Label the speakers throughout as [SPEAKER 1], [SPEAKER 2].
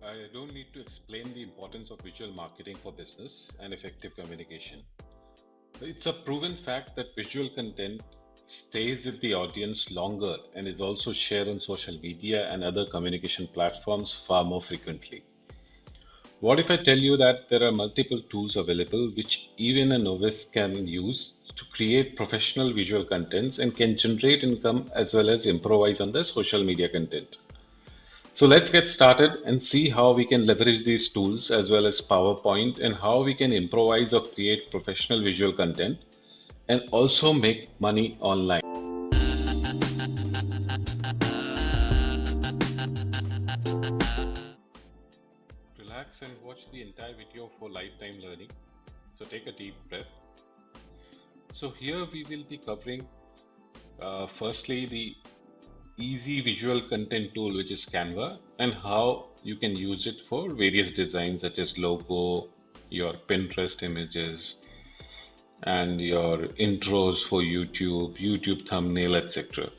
[SPEAKER 1] I don't need to explain the importance of visual marketing for business and effective communication. It's a proven fact that visual content stays with the audience longer and is also shared on social media and other communication platforms far more frequently. What if I tell you that there are multiple tools available which even a novice can use to create professional visual contents and can generate income as well as improvise on the social media content? So let's get started and see how we can leverage these tools as well as PowerPoint and how we can improvise or create professional visual content and also make money online. Relax and watch the entire video for lifetime learning. So take a deep breath. So here we will be covering firstly the easy visual content tool which is Canva and how you can use it for various designs such as logo, your Pinterest images and your intros for YouTube thumbnail, etc.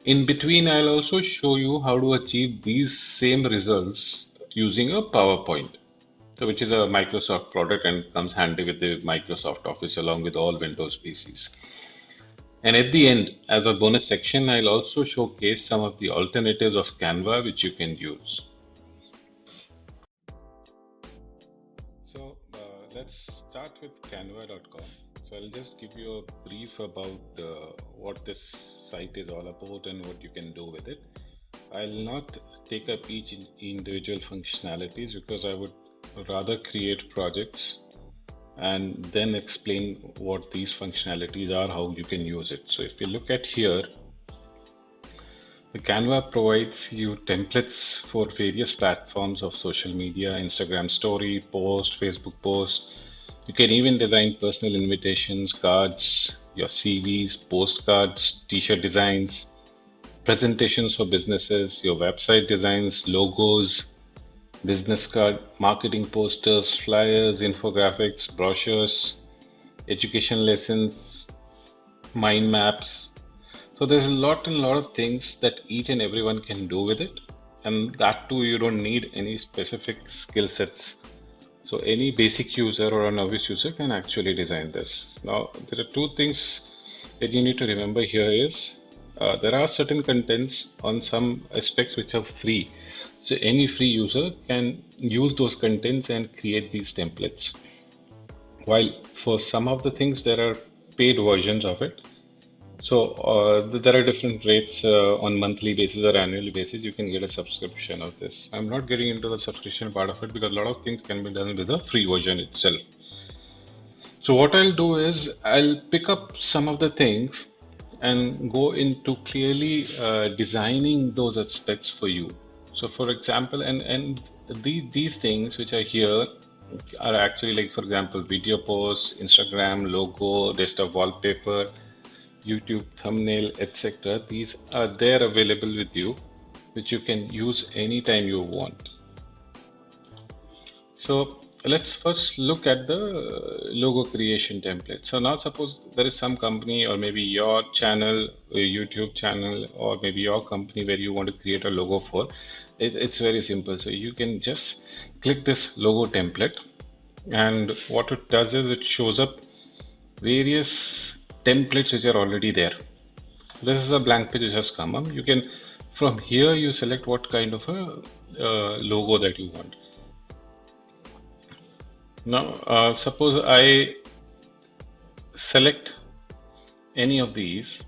[SPEAKER 1] In between, I'll also show you how to achieve these same results using a PowerPoint. So which is a Microsoft product and comes handy with the Microsoft Office along with all Windows PCs. And at the end, as a bonus section, I'll also showcase some of the alternatives of Canva which you can use. So let's start with canva.com. So I'll just give you a brief about what this site is all about and what you can do with it. I'll not take up each individual functionalities because I would rather create projects and then explain what these functionalities are, how you can use it. So if you look at here, the Canva provides you templates for various platforms of social media, Instagram story, post, Facebook post. You can even design personal invitations, cards, your CVs, postcards, t-shirt designs, presentations for businesses, your website designs, logos, business card, marketing posters, flyers, infographics, brochures, education lessons, mind maps. So there's a lot of things that each and everyone can do with it, and that too you don't need any specific skill sets. So any basic user or a novice user can actually design this. Now there are two things that you need to remember here is there are certain contents on some aspects which are free. So any free user can use those contents and create these templates. While for some of the things there are paid versions of it. So there are different rates on monthly basis or annual basis. You can get a subscription of this. I'm not getting into the subscription part of it because a lot of things can be done with the free version itself. So what I'll do is I'll pick up some of the things and go into clearly designing those aspects for you. So for example, and these things which are here are actually like, for example, video posts, Instagram logo, desktop wallpaper, YouTube thumbnail, etc. These are there available with you, which you can use anytime you want. So let's first look at the logo creation template. So now suppose there is some company or maybe your channel, YouTube channel, or maybe your company where you want to create a logo for. It's very simple. So you can just click this logo template, and what it does is it shows up various templates which are already there. This is a blank page which has come up. You can, from here, you select what kind of a logo that you want. Now, suppose I select any of these.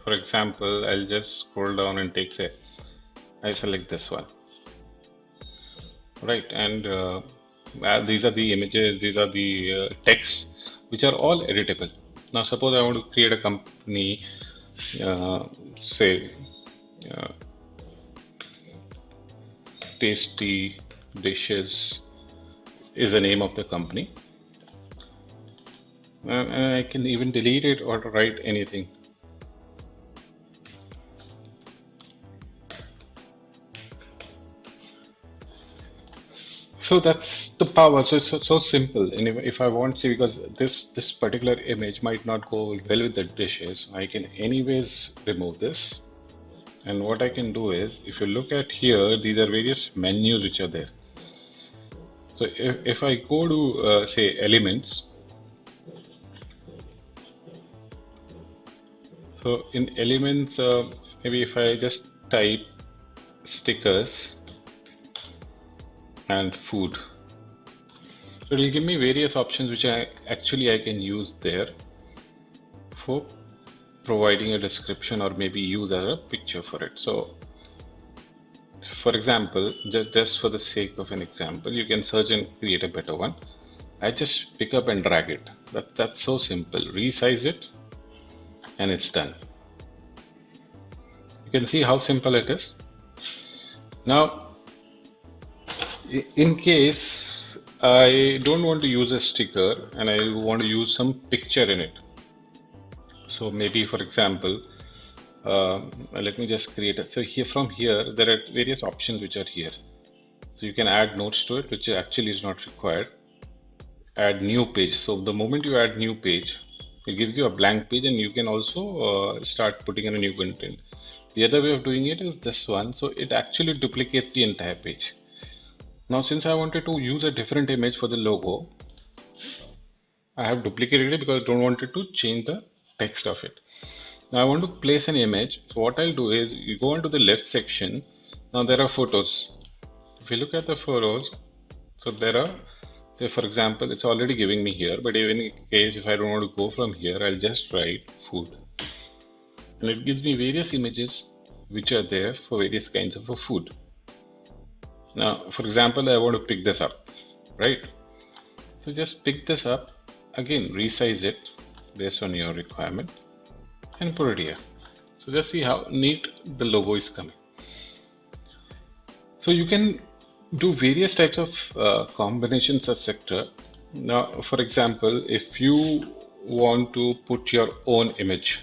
[SPEAKER 1] For example, I'll just scroll down and take, say, I select this one, right? And these are the images, these are the text, which are all editable. Now, suppose I want to create a company, say, Tasty Dishes is the name of the company, and I can even delete it or write anything. So that's the power. So it's so simple. And if I want to, because this particular image might not go well with the dishes, I can anyways remove this. And what I can do is, if you look at here, these are various menus which are there. So if I go to say elements, so in elements, maybe if I just type stickers and food, so it will give me various options which I can use there for providing a description or maybe use as a picture for it. So for example, just for the sake of an example, you can search and create a better one. I just pick up and drag it. That's so simple. Resize it and it's done. You can see how simple it is. Now, in case I don't want to use a sticker and I want to use some picture in it. So maybe, for example, let me just create it. So here, from here, there are various options which are here. So you can add notes to it, which actually is not required. Add new page. So the moment you add new page, it gives you a blank page, and you can also start putting in a new content. The other way of doing it is this one. So it actually duplicates the entire page. Now, since I wanted to use a different image for the logo, I have duplicated it because I don't want it to change the text of it. Now I want to place an image. So what I'll do is, you go into the left section. Now there are photos. If you look at the photos, so there are, say for example, it's already giving me here, but even in case if I don't want to go from here, I'll just write food. And it gives me various images which are there for various kinds of a food. Now, for example, I want to pick this up, right? So just pick this up, again, resize it based on your requirement and put it here. So just see how neat the logo is coming. So you can do various types of combinations of sector. Now, for example, if you want to put your own image,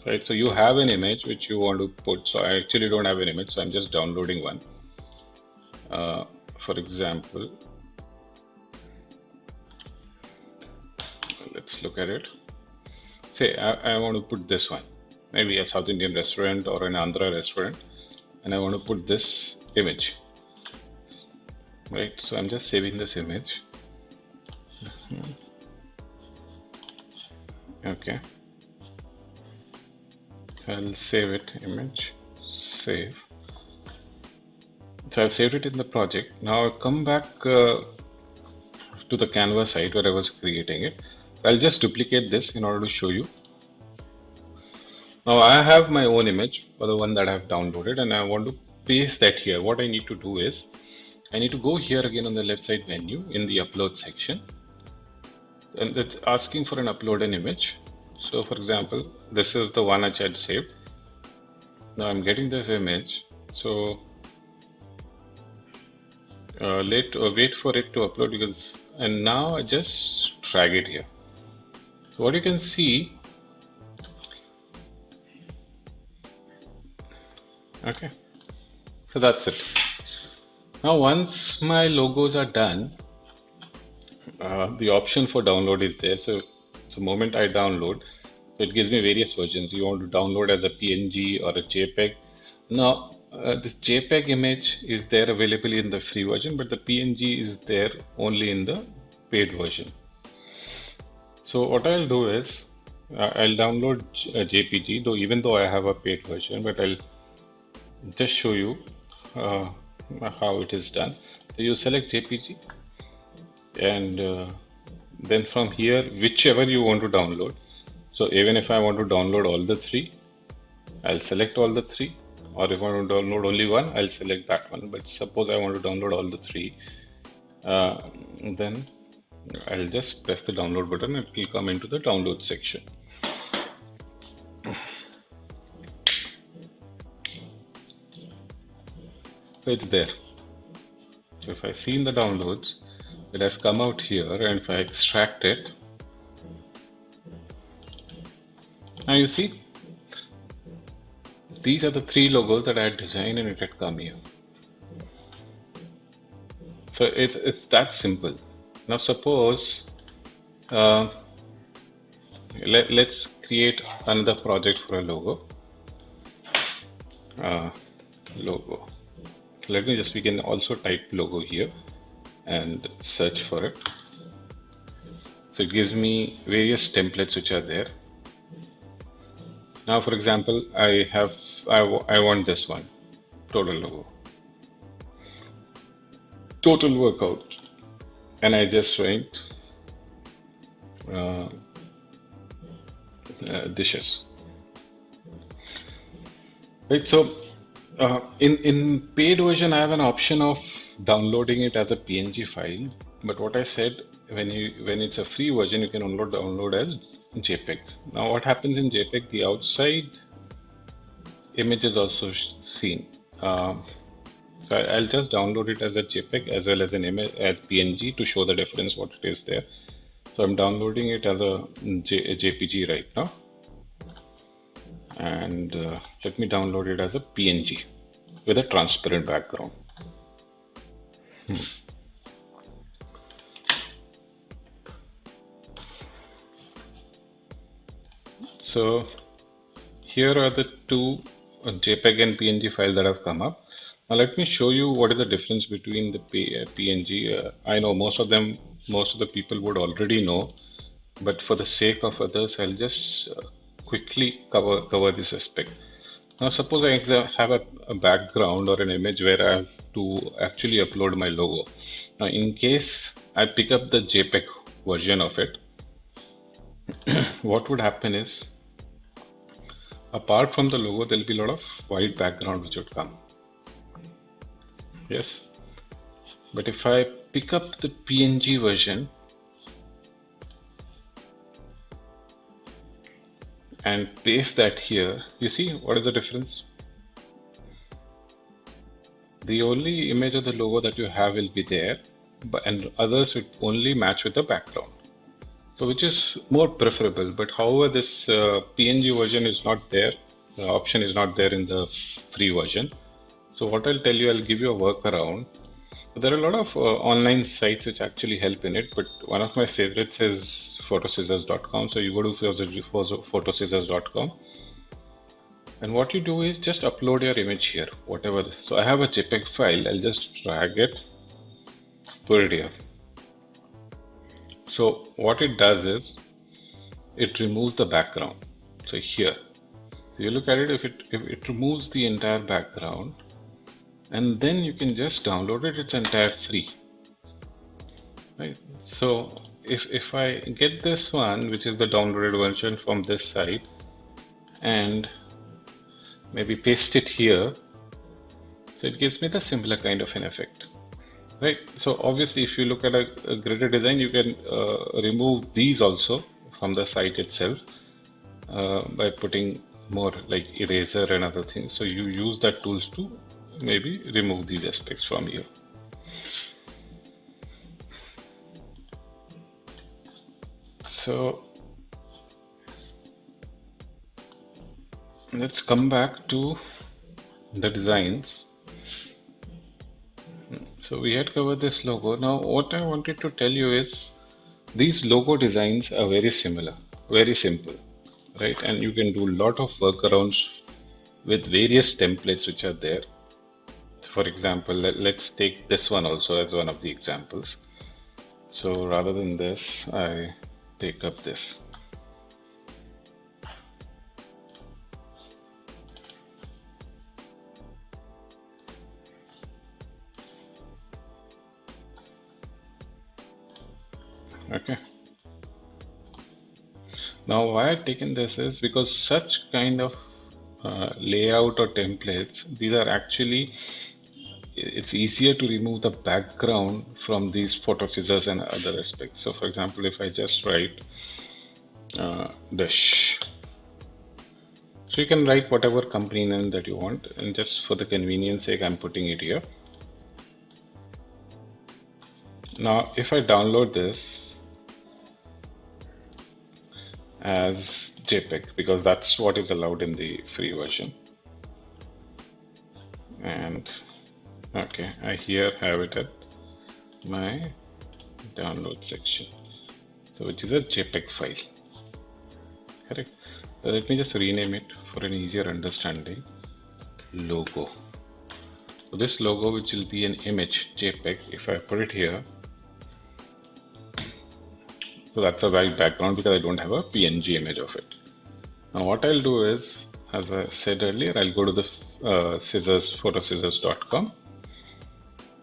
[SPEAKER 1] right? So you have an image which you want to put. So I actually don't have an image, so I'm just downloading one. For example, let's look at it. Say I want to put this one, maybe a South Indian restaurant or an Andhra restaurant, and I want to put this image, right? So I'm just saving this image. Okay, so I'll save it, image, save. So I've saved it in the project. Now I'll come back to the Canva site where I was creating it. I'll just duplicate this in order to show you. Now I have my own image for the one that I've downloaded, and I want to paste that here. What I need to do is, I need to go here again on the left side menu in the upload section, and it's asking for an upload an image. So for example, this is the one which I had saved. Now I'm getting this image. So wait for it to upload, because, and now I just drag it here. So what you can see, okay, so that's it. Now once my logos are done, the option for download is there. So the moment I download, it gives me various versions. You want to download as a PNG or a JPEG. Now this JPEG image is there available in the free version, but the PNG is there only in the paid version. So what I'll do is, I'll download a JPG, even though I have a paid version, but I'll just show you how it is done. So you select JPG, and then from here, whichever you want to download. So even if I want to download all the three, I'll select all the three. Or if I want to download only one, I'll select that one. But suppose I want to download all the three, then I'll just press the download button and it will come into the download section. So it's there. So if I see in the downloads, it has come out here, and if I extract it, now you see, these are the three logos that I had designed, and it had come here. So it's that simple. Now suppose let's create another project for a logo. logo. Let me just, we can also type logo here and search for it. So it gives me various templates which are there. Now, for example, I want this one, total logo, total workout, and I just write dishes. Right. So in paid version, I have an option of downloading it as a PNG file. But what I said, when it's a free version, you can download as JPEG. Now, what happens in JPEG? The outside image is also seen. So I'll just download it as a JPEG as well as an image as PNG to show the difference what it is there. So I'm downloading it as a JPG right now, and let me download it as a PNG with a transparent background. So here are the two JPEG and PNG files that have come up. Now let me show you what is the difference between the PNG. I know most of the people would already know, but for the sake of others, I'll just quickly cover this aspect. Now suppose I have a background or an image where I have to actually upload my logo. Now in case I pick up the JPEG version of it, what would happen is, apart from the logo, there will be a lot of white background which would come. Yes, but if I pick up the PNG version and paste that here, you see what is the difference? The only image of the logo that you have will be there, and others will only match with the background. So which is more preferable, but however this PNG version is not there, the option is not there in the free version. So what I'll tell you, I'll give you a workaround. There are a lot of online sites which actually help in it, but one of my favorites is photoscissors.com. So you go to photoscissors.com, and what you do is just upload your image here, whatever this. So I have a JPEG file, I'll just drag it, put it here. So what it does is it removes the background. So here, so you look at it, if it removes the entire background, and then you can just download it. It's entire free, right? So if I get this one, which is the downloaded version from this site, and maybe paste it here, so it gives me the similar kind of an effect. Right, so obviously if you look at a gridded design, you can remove these also from the site itself by putting more like eraser and other things. So you use that tools to maybe remove these aspects from here. So let's come back to the designs. So we had covered this logo. Now what I wanted to tell you is these logo designs are very similar, very simple, right? And you can do a lot of workarounds with various templates which are there. For example, let's take this one also as one of the examples. So rather than this, I take up this. Okay. Now why I've taken this is because such kind of layout or templates, these are actually, it's easier to remove the background from these photo scissors and other aspects. So for example, if I just write dish, so you can write whatever company name that you want, and just for the convenience sake, I'm putting it here. Now if I download this as JPEG, because that's what is allowed in the free version, and okay, I here have it at my download section, so which is a JPEG file, correct? So let me just rename it for an easier understanding. logo. So this logo, which will be an image JPEG, if I put it here, so that's a white background because I don't have a PNG image of it. Now what I'll do is, as I said earlier, I'll go to the photoscissors.com,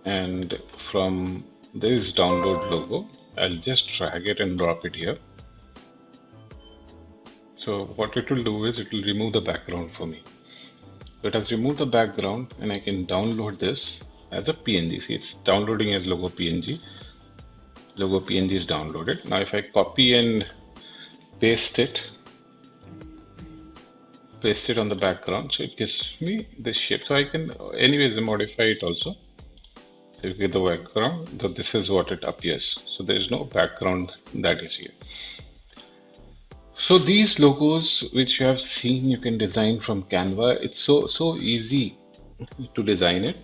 [SPEAKER 1] and from this download logo, I'll just drag it and drop it here. So what it will do is it will remove the background for me. So it has removed the background, and I can download this as a PNG. See, it's downloading as logo PNG. Logo PNG is downloaded. Now if I copy and paste it on the background, so it gives me this shape. So I can anyways modify it also. So you get the background, so this is what it appears. So there is no background that is here. So these logos which you have seen, you can design from Canva. It's so easy to design it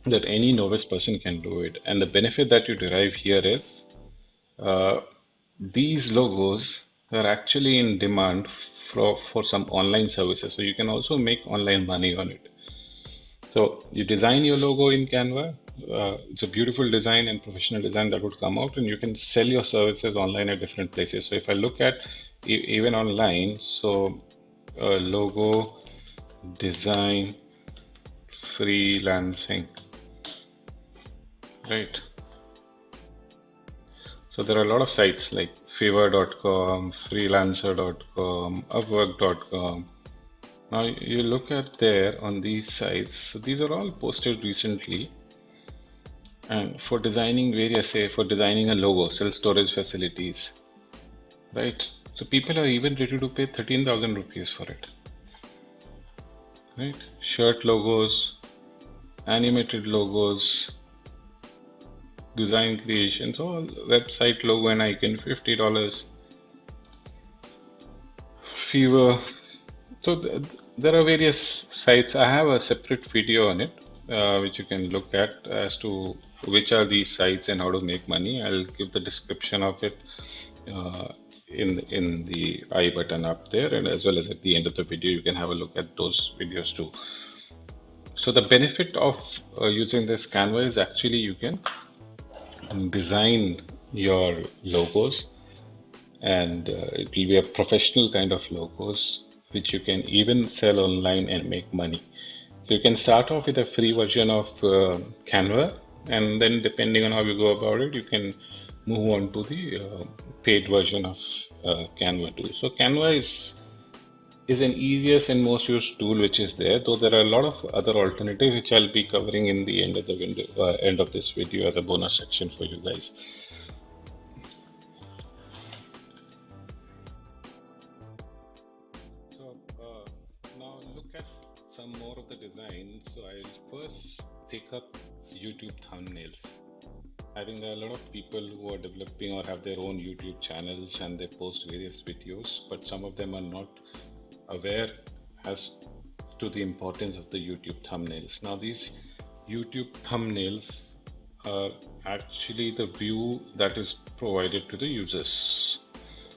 [SPEAKER 1] that any novice person can do it. And the benefit that you derive here is these logos are actually in demand for some online services. So you can also make online money on it. So you design your logo in Canva. It's a beautiful design and professional design that would come out, and you can sell your services online at different places. So if I look at even online, so logo design freelancing, right? So there are a lot of sites like fiverr.com, freelancer.com, upwork.com. Now you look at there on these sites, so these are all posted recently, and for designing various, say for designing a logo, self-storage facilities, right? So people are even ready to pay 13,000 rupees for it, right? Shirt logos, animated logos, design creations, all website logo and icon, $50. Fever. So there are various sites. I have a separate video on it, which you can look at as to which are these sites and how to make money. I'll give the description of it in the I button up there, and as well as at the end of the video, you can have a look at those videos too. So the benefit of using this Canva is actually you can design your logos, and it will be a professional kind of logos which you can even sell online and make money. So you can start off with a free version of Canva, and then depending on how you go about it, you can move on to the paid version of Canva too. So Canva is an easiest and most used tool which is there, though there are a lot of other alternatives which I'll be covering in the end of the end of this video as a bonus section for you guys. So now look at some more of the design. So I'll first take up YouTube thumbnails. I think there are a lot of people who are developing or have their own YouTube channels and they post various videos, but some of them are not aware as to the importance of the YouTube thumbnails. Now these YouTube thumbnails are actually the view that is provided to the users.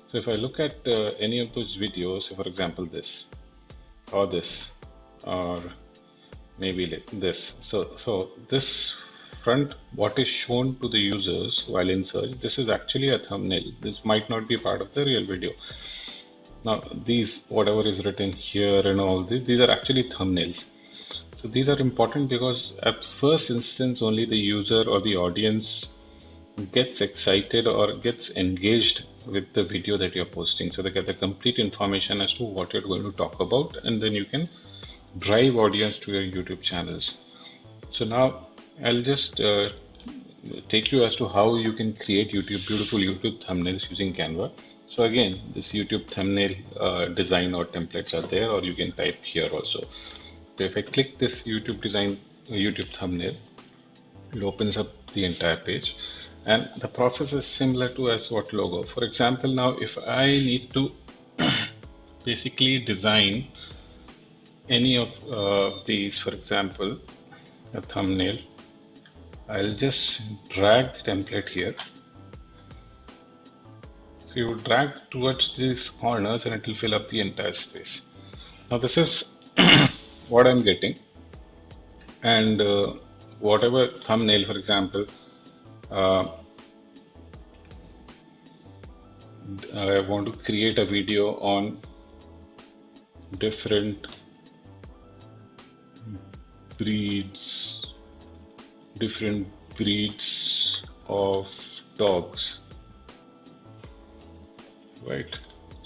[SPEAKER 1] So if I look at any of those videos, for example this or this or maybe like this, so this front, what is shown to the users while in search, this is actually a thumbnail. This might not be part of the real video. Now these, whatever is written here and all these are actually thumbnails. So these are important because at first instance only the user or the audience gets excited or gets engaged with the video that you're posting. So they get the complete information as to what you're going to talk about, and then you can drive audience to your YouTube channels. So now I'll just take you as to how you can create beautiful YouTube thumbnails using Canva. So again, this YouTube thumbnail design or templates are there, or you can type here also. So if I click this YouTube thumbnail, it opens up the entire page, and the process is similar to as what logo. For example, now if I need to basically design any of these, for example, a thumbnail, I'll just drag the template here. So you drag towards these corners and it will fill up the entire space. Now this is what I'm getting, and whatever thumbnail, for example, uh, I want to create a video on different breeds, different breeds of dogs, right?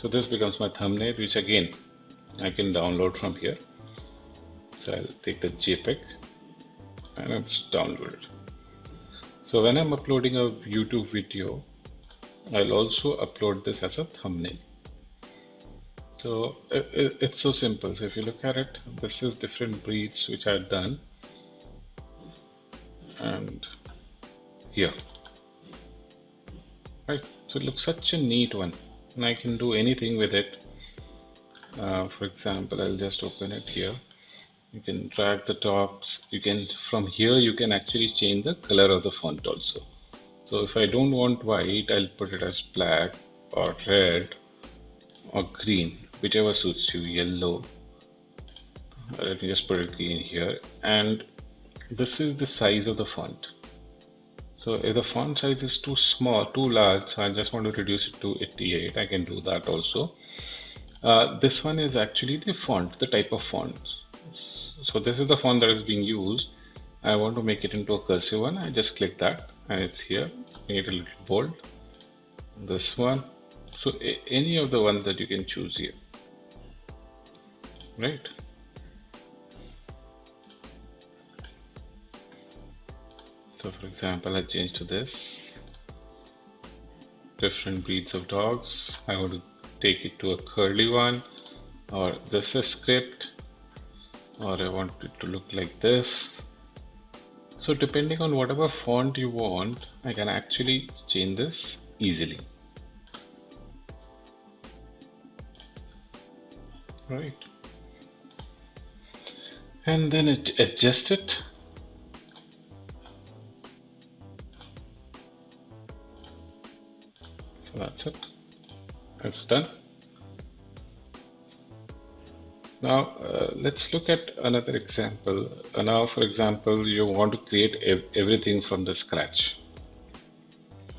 [SPEAKER 1] So this becomes my thumbnail, which again I can download from here. So I'll take the JPEG and it's downloaded. So when I'm uploading a YouTube video, I'll also upload this as a thumbnail. So it's so simple. So if you look at it, this is different breeds which I've done, and here, right? So it looks such a neat one, and I can do anything with it. For example, I'll just open it here. You can drag the tops. You can, from here you can actually change the color of the font also. So if I don't want white, I'll put it as black or red or green, whichever suits you, yellow. Let me just put it green here. And this is the size of the font. So if the font size is too small, too large, so I just want to reduce it to 88. I can do that also. This one is actually the font, the type of font. So this is the font that is being used. I want to make it into a cursive one. I just click that and it's here. Make it a little bold. This one. So any of the ones that you can choose here, right? So for example, I change to this. Different breeds of dogs. I want to take it to a curly one, or this is script, or I want it to look like this. So depending on whatever font you want, I can actually change this easily. Right. And then adjust it. So that's it. It's done. Now let's look at another example. Now for example, you want to create everything from the scratch,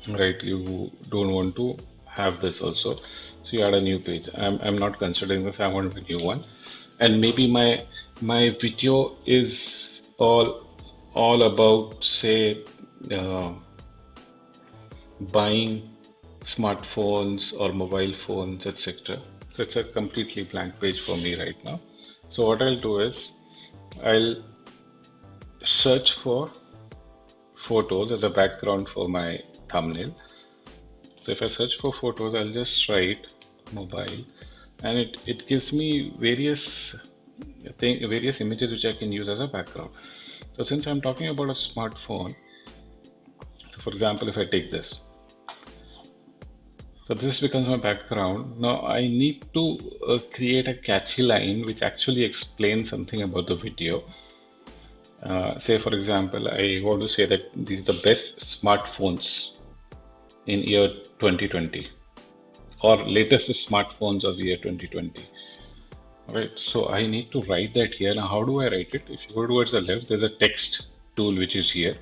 [SPEAKER 1] right? You don't want to have this also, so you add a new page. I'm not considering this. I want a new one, and maybe my video is all about, say, buying smartphones or mobile phones, etc. So it's a completely blank page for me right now. So what I'll do is I'll search for photos as a background for my thumbnail. So if I search for photos, I'll just write mobile, and it gives me various images which I can use as a background. So since I'm talking about a smartphone, so for example, if I take this, so this becomes my background. Now I need to create a catchy line which actually explains something about the video. Say for example, I want to say that these are the best smartphones in year 2020, or latest smartphones of the year 2020. Right, so I need to write that here. Now how do I write it? If you go towards the left, there's a text tool which is here.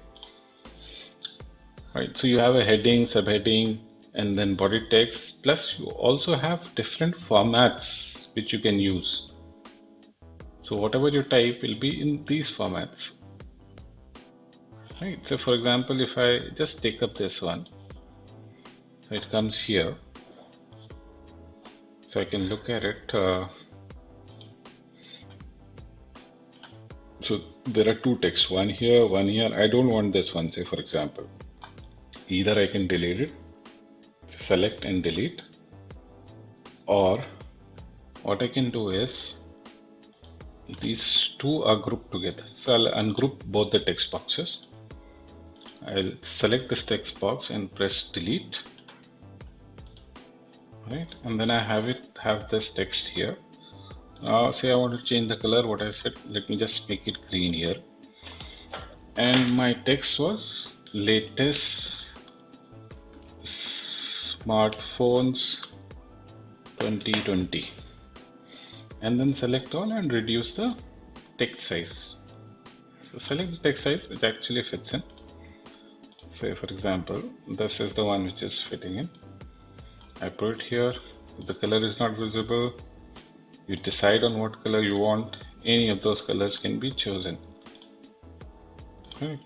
[SPEAKER 1] Right, so you have a heading, subheading, and then body text, plus you also have different formats which you can use. So whatever you type will be in these formats. Right, so for example, if I just take up this one, so it comes here, so I can look at it. So there are two texts, one here, one here. I don't want this one, say for example. Either I can delete it, select and delete, or what I can do is these two are grouped together. So I'll ungroup both the text boxes. I'll select this text box and press delete. Right, and then I have this text here. Say I want to change the color, what I said, let me just make it green here. And my text was latest smartphones 2020. And then select all and reduce the text size. So select the text size which actually fits in. Say for example, this is the one which is fitting in. I put it here. If the color is not visible, you decide on what color you want. Any of those colors can be chosen. Right.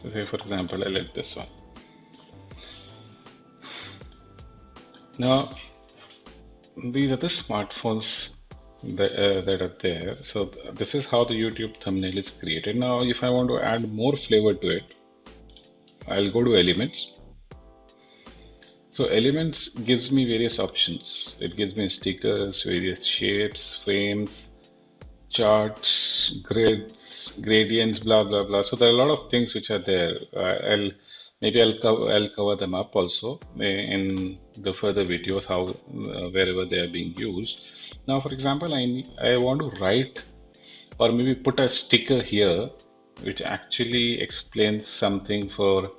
[SPEAKER 1] So say for example, I like this one. Now these are the smartphones that are there. So this is how the YouTube thumbnail is created. Now if I want to add more flavor to it, I'll go to elements. So elements gives me various options. It gives me stickers, various shapes, frames, charts, grids, gradients, blah blah blah. So there are a lot of things which are there. I'll cover them up also in the further videos, how wherever they are being used. Now for example, I want to write or maybe put a sticker here which actually explains something for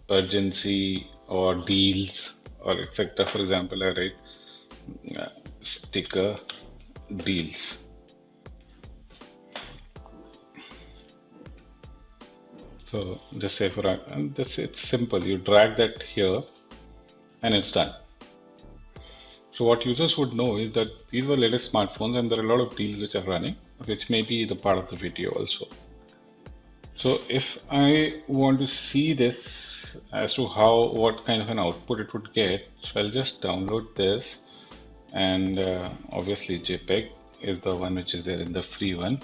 [SPEAKER 1] urgency or deals or etc. For example, I write sticker deals. So just say for this, it's simple. You drag that here and it's done. So what users would know is that these were latest smartphones and there are a lot of deals which are running, which may be the part of the video also. So if I want to see this as to what kind of an output it would get, so I'll just download this, and obviously JPEG is the one which is there in the free one,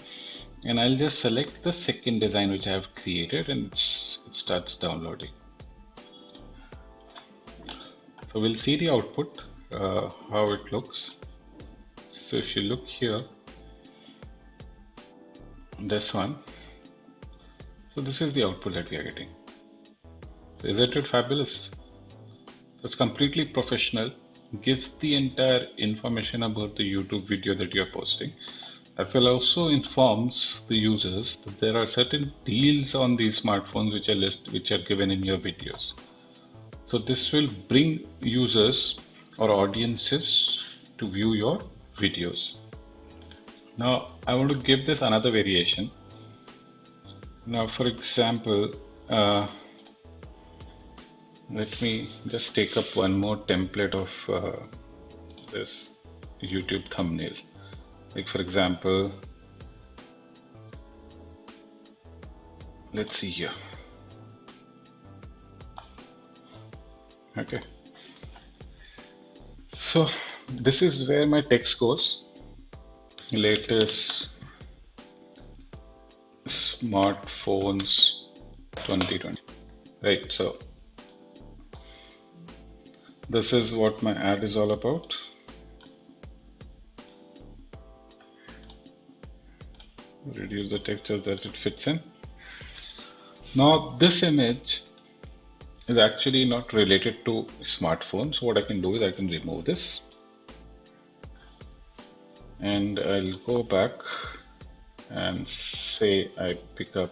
[SPEAKER 1] and I'll just select the second design which I have created, and it starts downloading. So we'll see the output, how it looks. So if you look here, this one, so this is the output that we are getting. Isn't it fabulous? It's completely professional, gives the entire information about the YouTube video that you are posting. As well also informs the users that there are certain deals on these smartphones which are given in your videos. So this will bring users or audiences to view your videos. Now I want to give this another variation. Now for example, let me just take up one more template of this YouTube thumbnail. Like for example, let's see here. Okay. So this is where my text goes. Latest smartphones 2020. Right. So this is what my ad is all about. Reduce the text so that it fits in. Now this image is actually not related to smartphones. So what I can do is I can remove this and I'll go back and say I pick up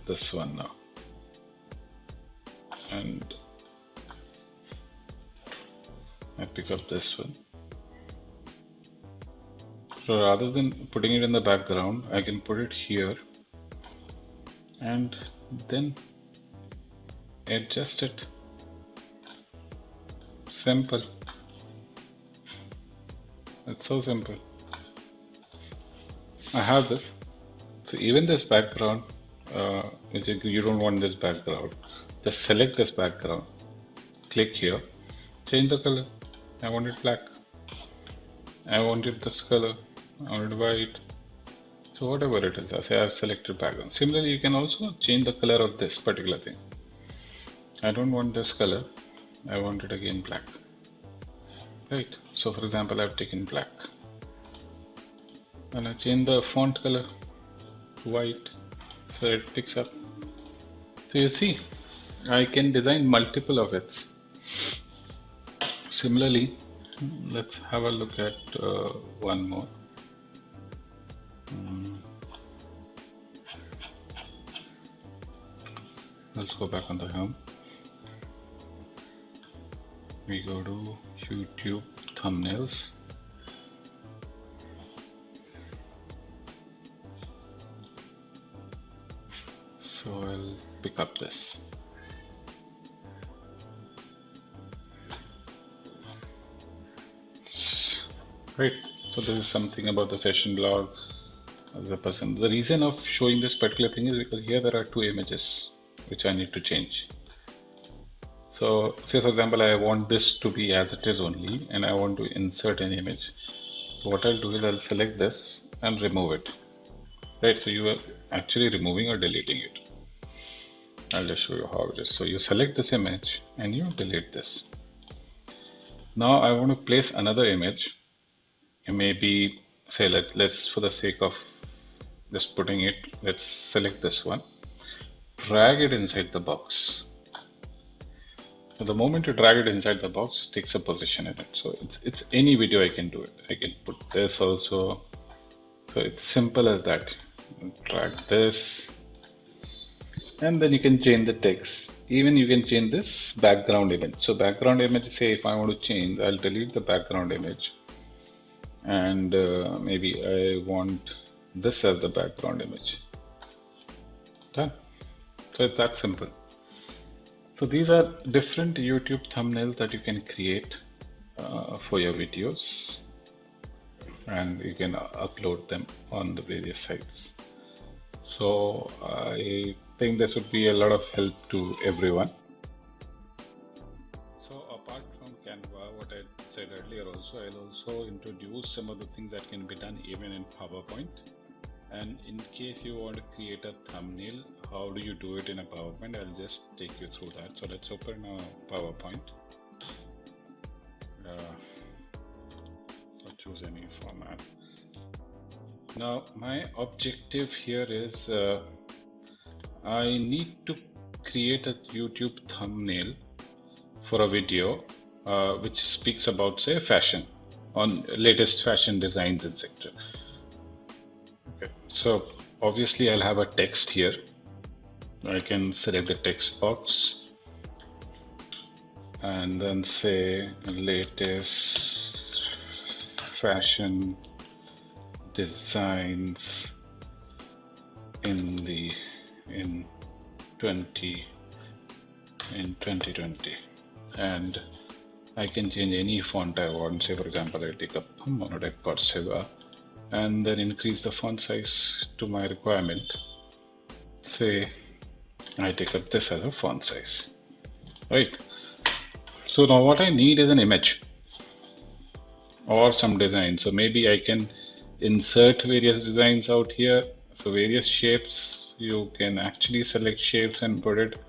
[SPEAKER 1] this one now, and I pick up this one. So rather than putting it in the background, I can put it here and then adjust it. Simple. It's so simple. I have this. So even this background, which you don't want this background, just select this background, click here, change the color. I want it black. I wanted this color. I want it white. So whatever it is, I say I've selected background. Similarly, you can also change the color of this particular thing. I don't want this color. I want it again black. Right. So for example, I've taken black. And I change the font color to white so it picks up. So you see, I can design multiple of it. Similarly, let's have a look at one more. Let's go back on the home. We go to YouTube thumbnails. So I'll pick up this. Right, so this is something about the fashion blog as a person. The reason of showing this particular thing is because here there are two images which I need to change. So say for example I want this to be as it is only, and I want to insert an image. So what I'll do is I'll select this and remove it. Right, so you are actually removing or deleting it. I'll just show you how it is. So you select this image and you delete this. Now I want to place another image. Maybe say let's for the sake of just putting it, let's select this one, drag it inside the box. So the moment you drag it inside the box, it takes a position in it. So it's any video I can do it. I can put this also. So it's simple as that. Drag this, and then you can change the text. Even you can change this background image. So background image, say if I want to change, I'll delete the background image, and maybe I want this as the background image. Done. So it's that simple. So these are different YouTube thumbnails that you can create for your videos, and you can upload them on the various sites. So I think this would be a lot of help to everyone. So apart from Canva, what I said earlier also, I'll also introduce some of the things that can be done even in PowerPoint. And in case you want to create a thumbnail, how do you do it in a PowerPoint? I'll just take you through that. So let's open a PowerPoint. So choose any format. Now my objective here is I need to create a YouTube thumbnail for a video which speaks about, say, fashion, on latest fashion designs, etc. Okay. So obviously I'll have a text here. I can select the text box and then say latest fashion designs in 2020, and I can change any font I want. Say for example I take up monotype Coursera and then increase the font size to my requirement. Say I take up this as a font size, right? So now what I need is an image or some design. So maybe I can insert various designs out here. So various shapes, you can actually select shapes and put it,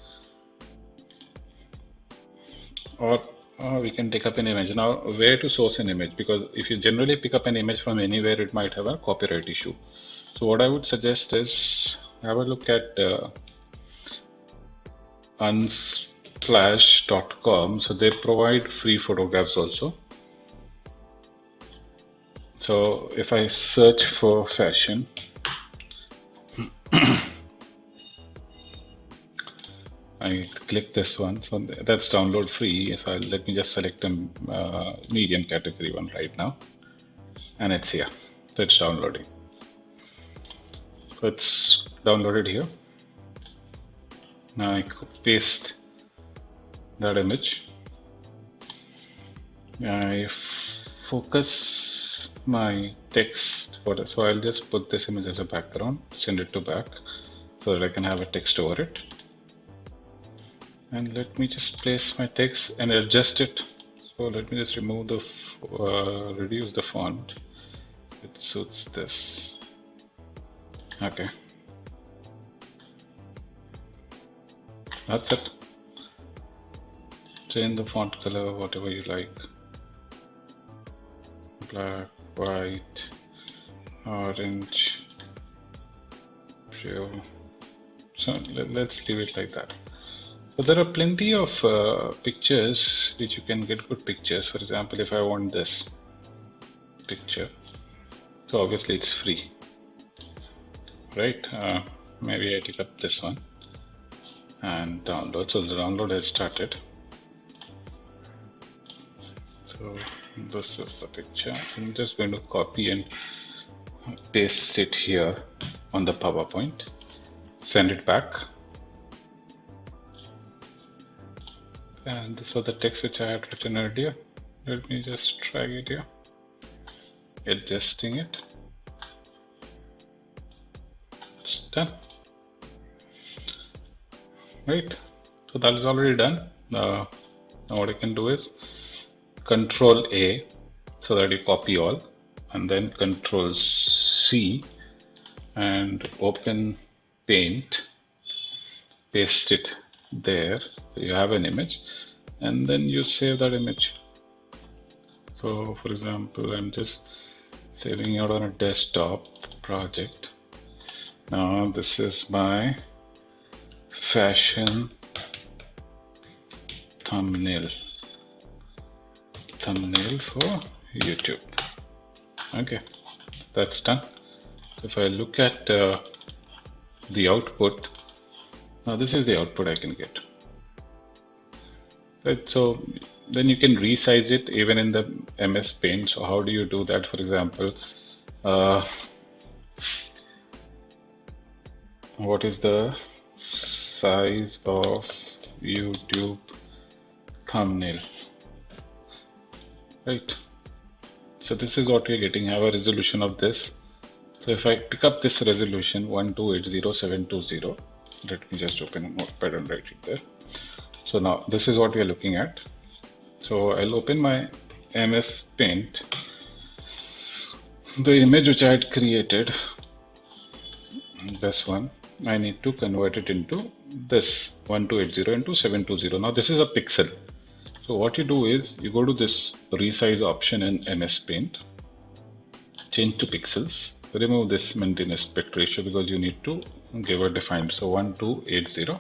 [SPEAKER 1] or we can take up an image. Now where to source an image, because if you generally pick up an image from anywhere, it might have a copyright issue. So what I would suggest is have a look at unsplash.com. So they provide free photographs also. So if I search for fashion, I click this one. So that's download free. So let me just select a medium category one right now, and it's here. So it's downloading. So it's downloaded here. Now I paste that image. I focus my text. So I'll just put this image as a background, send it to back so that I can have a text over it. And let me just place my text and adjust it. So let me just remove the reduce the font. It suits this. Okay, that's it. Change the font color, whatever you like. Black, white, orange, pure. So let's leave it like that. So there are plenty of pictures which you can get good pictures. For example, if I want this picture, so obviously it's free, right? Maybe I take up this one and download. So the download has started. So So this is the picture. I'm just going to copy and paste it here on the PowerPoint, send it back, and this was the text which I had written earlier. Let me just drag it here, adjusting it. It's done. Right, so that is already done. Now what I can do is Control A so that you copy all, and then Control C and open Paint, paste it there, so you have an image, and then you save that image. So for example, I'm just saving it on a desktop project. Now this is my fashion thumbnail for YouTube. Okay, that's done. If I look at the output, now this is the output I can get. Right, so then you can resize it even in the MS Paint. So how do you do that? For example, what is the size of YouTube thumbnail? Right, so this is what we're getting. I have a resolution of this. So if I pick up this resolution 1280720, let me just open a notepad and write it there. So now this is what we are looking at. So I'll open my MS Paint. The image which I had created, this one, I need to convert it into this 1280 into 720. Now this is a pixel. So what you do is you go to this resize option in MS Paint, change to pixels, remove this maintain aspect ratio because you need to give a defined. So 1280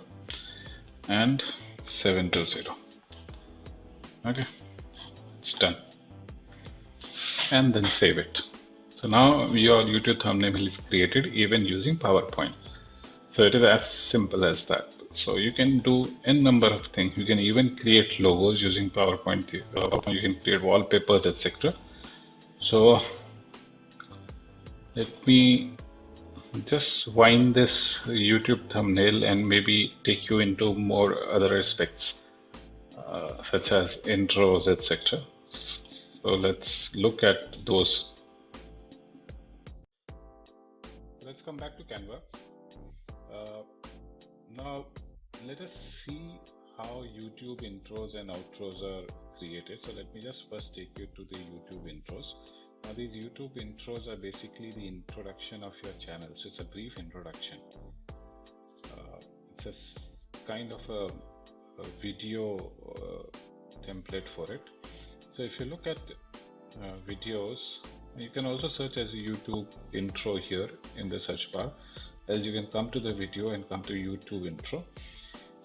[SPEAKER 1] and 720. Okay, it's done. And then save it. So now your YouTube thumbnail is created even using PowerPoint. So it is as simple as that. So you can do n number of things. You can even create logos using PowerPoint. You can create wallpapers, etc. So let me just wind this YouTube thumbnail and maybe take you into more other aspects such as intros, etc. So let's look at those. Let's come back to Canva. Now let us see how YouTube intros and outros are created. So let me just first take you to the YouTube intros. Now these YouTube intros are basically the introduction of your channel. So it's a brief introduction. It's a kind of a video template for it. So if you look at videos, you can also search as YouTube intro here in the search bar. As you can come to the video and come to YouTube intro.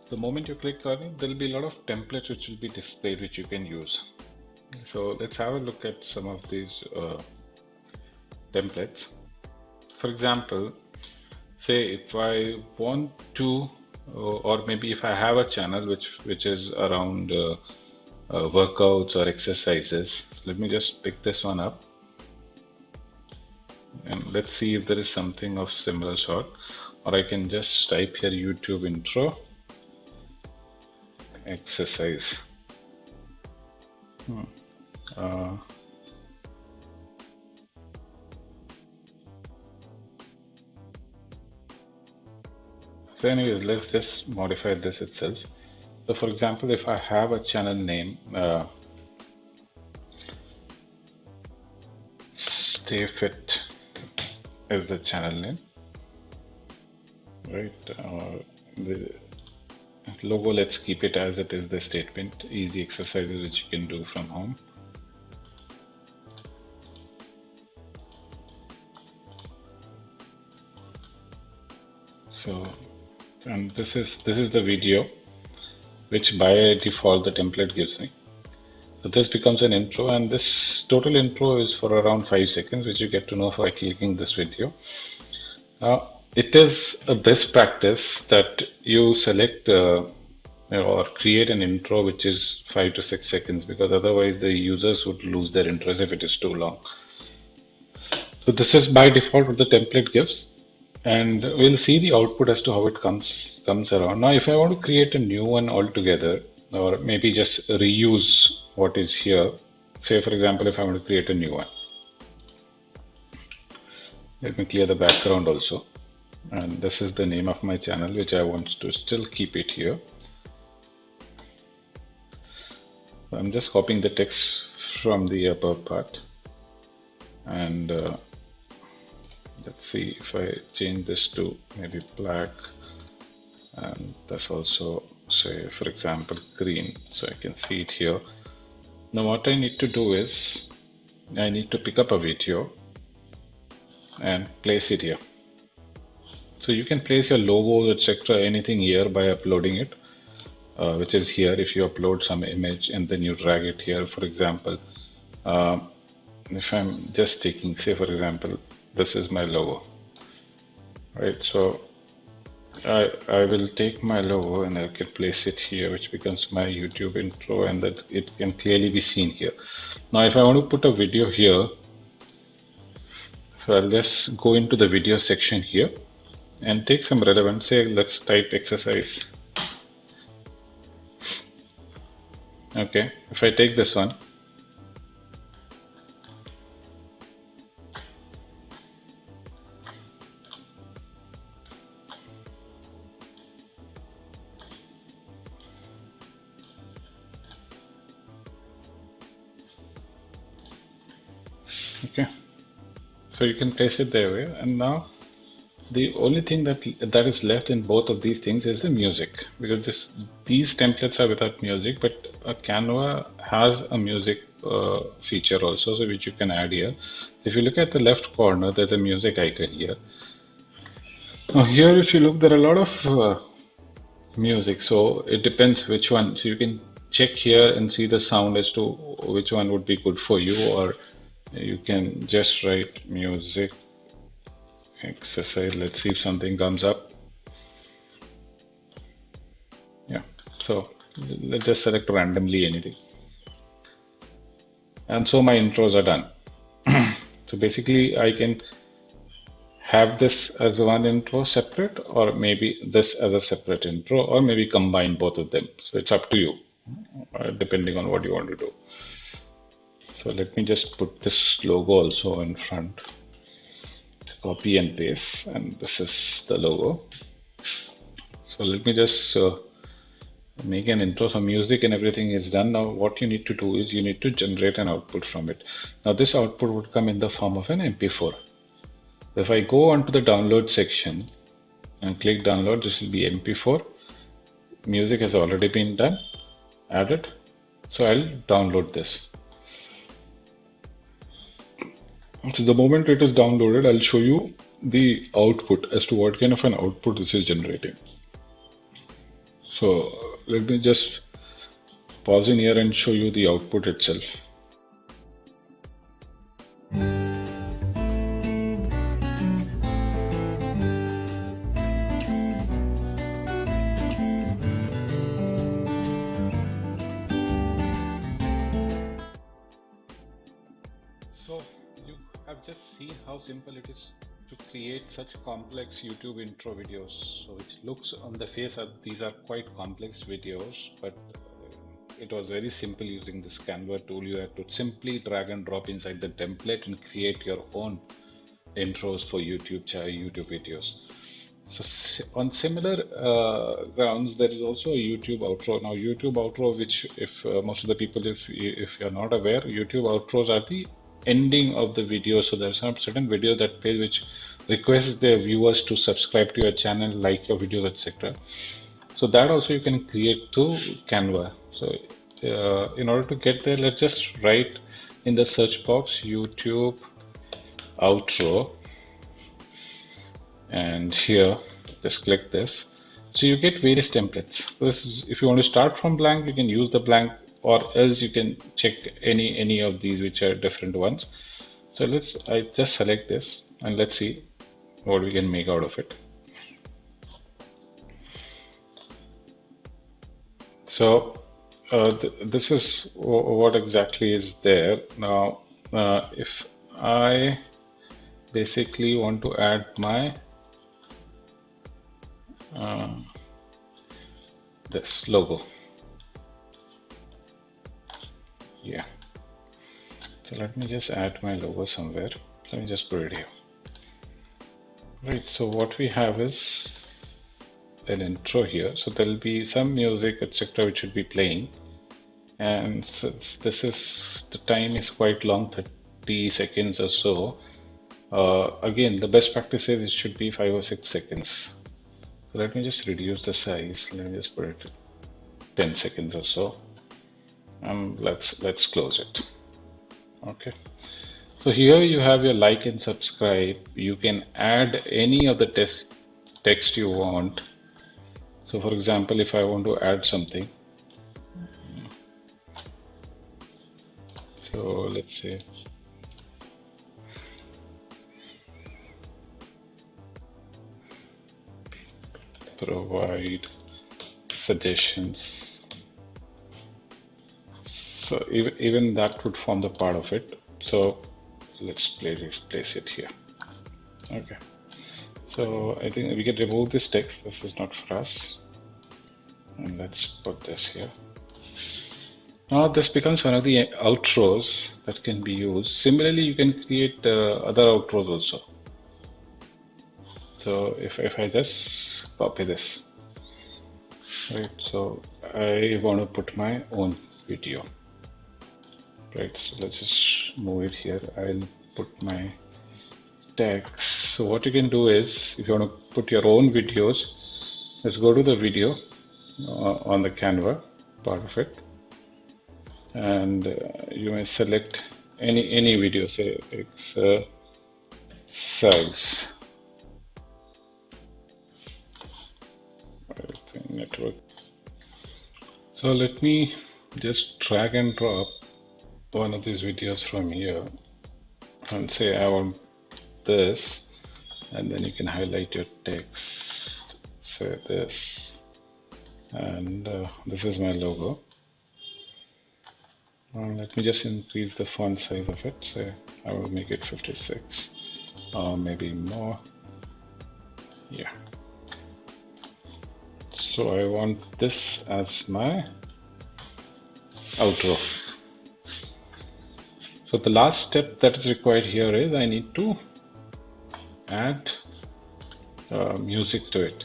[SPEAKER 1] The moment you click on it, there will be a lot of templates which will be displayed which you can use. So let's have a look at some of these templates. For example, say if I want to, or maybe if I have a channel which is around workouts or exercises, let me just pick this one up. And let's see if there is something of similar sort, or I can just type here YouTube intro exercise. So anyways, let's just modify this itself. So for example, if I have a channel name, Stay Fit is the channel name, right? The logo, let's keep it as it is, the statement, easy exercises which you can do from home. So, and this is the video which by default the template gives me. So this becomes an intro, and this total intro is for around 5 seconds, which you get to know by clicking this video. It is a best practice that you select or create an intro which is 5 to 6 seconds, because otherwise the users would lose their interest if it is too long. So this is by default what the template gives, and we'll see the output as to how it comes around. Now if I want to create a new one altogether, or maybe just reuse what is here, say for example if I want to create a new one, let me clear the background also, and this is the name of my channel which I want to still keep it here. I'm just copying the text from the upper part, and let's see if I change this to maybe black, and that's also say for example green, so I can see it here. Now what I need to do is I need to pick up a video and place it here. So you can place your logos, etc., anything here by uploading it, which is here. If you upload some image and then you drag it here, for example, if I'm just taking, say for example, this is my logo, right? So I will take my logo and I can place it here, which becomes my YouTube intro, and that it can clearly be seen here. Now if I want to put a video here, so I'll just go into the video section here and take some relevant, say let's type exercise. Okay, if I take this one, okay, so you can place it there way. And now the only thing that is left in both of these things is the music, because these templates are without music, but Canva has a music feature also, so which you can add here. If you look at the left corner, there's a music icon here. Now here if you look, there are a lot of music, so it depends which one. So you can check here and see the sound as to which one would be good for you, or you can just write music exercise. Let's see if something comes up. Yeah, so let's just select randomly anything, and so my intros are done. So basically I can have this as one intro separate, or maybe this as a separate intro, or maybe combine both of them. So it's up to you, depending on what you want to do. So let me just put this logo also in front. Copy and paste, and this is the logo. So let me just make an intro. So music and everything is done. Now what you need to do is you need to generate an output from it. Now this output would come in the form of an MP4. If I go onto the download section and click download, this will be MP4. Music has already been done, added. So I'll download this. So the moment it is downloaded, I'll show you the output as to what kind of an output this is generating. So let me just pause in here and show you the output itself. So you have just seen how simple it is to create such complex YouTube intro videos. So it looks on the face that these are quite complex videos, but it was very simple using this Canva tool. You have to simply drag and drop inside the template and create your own intros for YouTube videos. So on similar grounds, there is also a YouTube outro. Now YouTube outro, which if most of the people, if you're not aware, YouTube outros are the ending of the video. So there's some certain video that plays which requests their viewers to subscribe to your channel, like your videos, etc. So that also you can create through Canva. So in order to get there, let's just write in the search box YouTube outro, and here just click this. So you get various templates. This is, if you want to start from blank, you can use the blank, or else you can check any of these which are different ones. So I just select this and let's see what we can make out of it. So this is what exactly is there now. If I basically want to add my this logo, yeah, so let me just add my logo somewhere. Let me just put it here. Right, so what we have is an intro here, so there'll be some music etc which should be playing, and since this is, the time is quite long, 30 seconds or so, again the best practice is it should be 5 or 6 seconds. So let me just reduce the size. Let me just put it 10 seconds or so, and let's close it. Okay, so here you have your like and subscribe. You can add any of the text you want. So for example, if I want to add something, so let's say provide suggestions. So even that would form the part of it. So let's place it here. Okay, so I think we can remove this text. This is not for us, and let's put this here. Now this becomes one of the outros that can be used. Similarly, you can create other outros also. So if I just copy this, right, so I want to put my own video, right, so let's just move it here. I'll put my text. So what you can do is, if you want to put your own videos, let's go to the video on the Canva part of it, and you may select any video, say exercise network. So let me just drag and drop one of these videos from here and say I want this, and then you can highlight your text, say this, and this is my logo. Let me just increase the font size of it. Say I will make it 56 or maybe more. Yeah, so I want this as my outro. So the last step that is required here is I need to add music to it.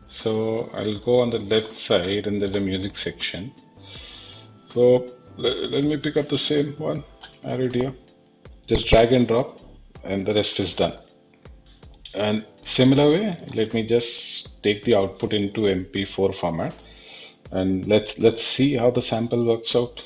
[SPEAKER 1] So I'll go on the left side and there's a music section. So let me pick up the same one, add it here, just drag and drop, and the rest is done. And similar way, let me just take the output into MP4 format, and let's see how the sample works out.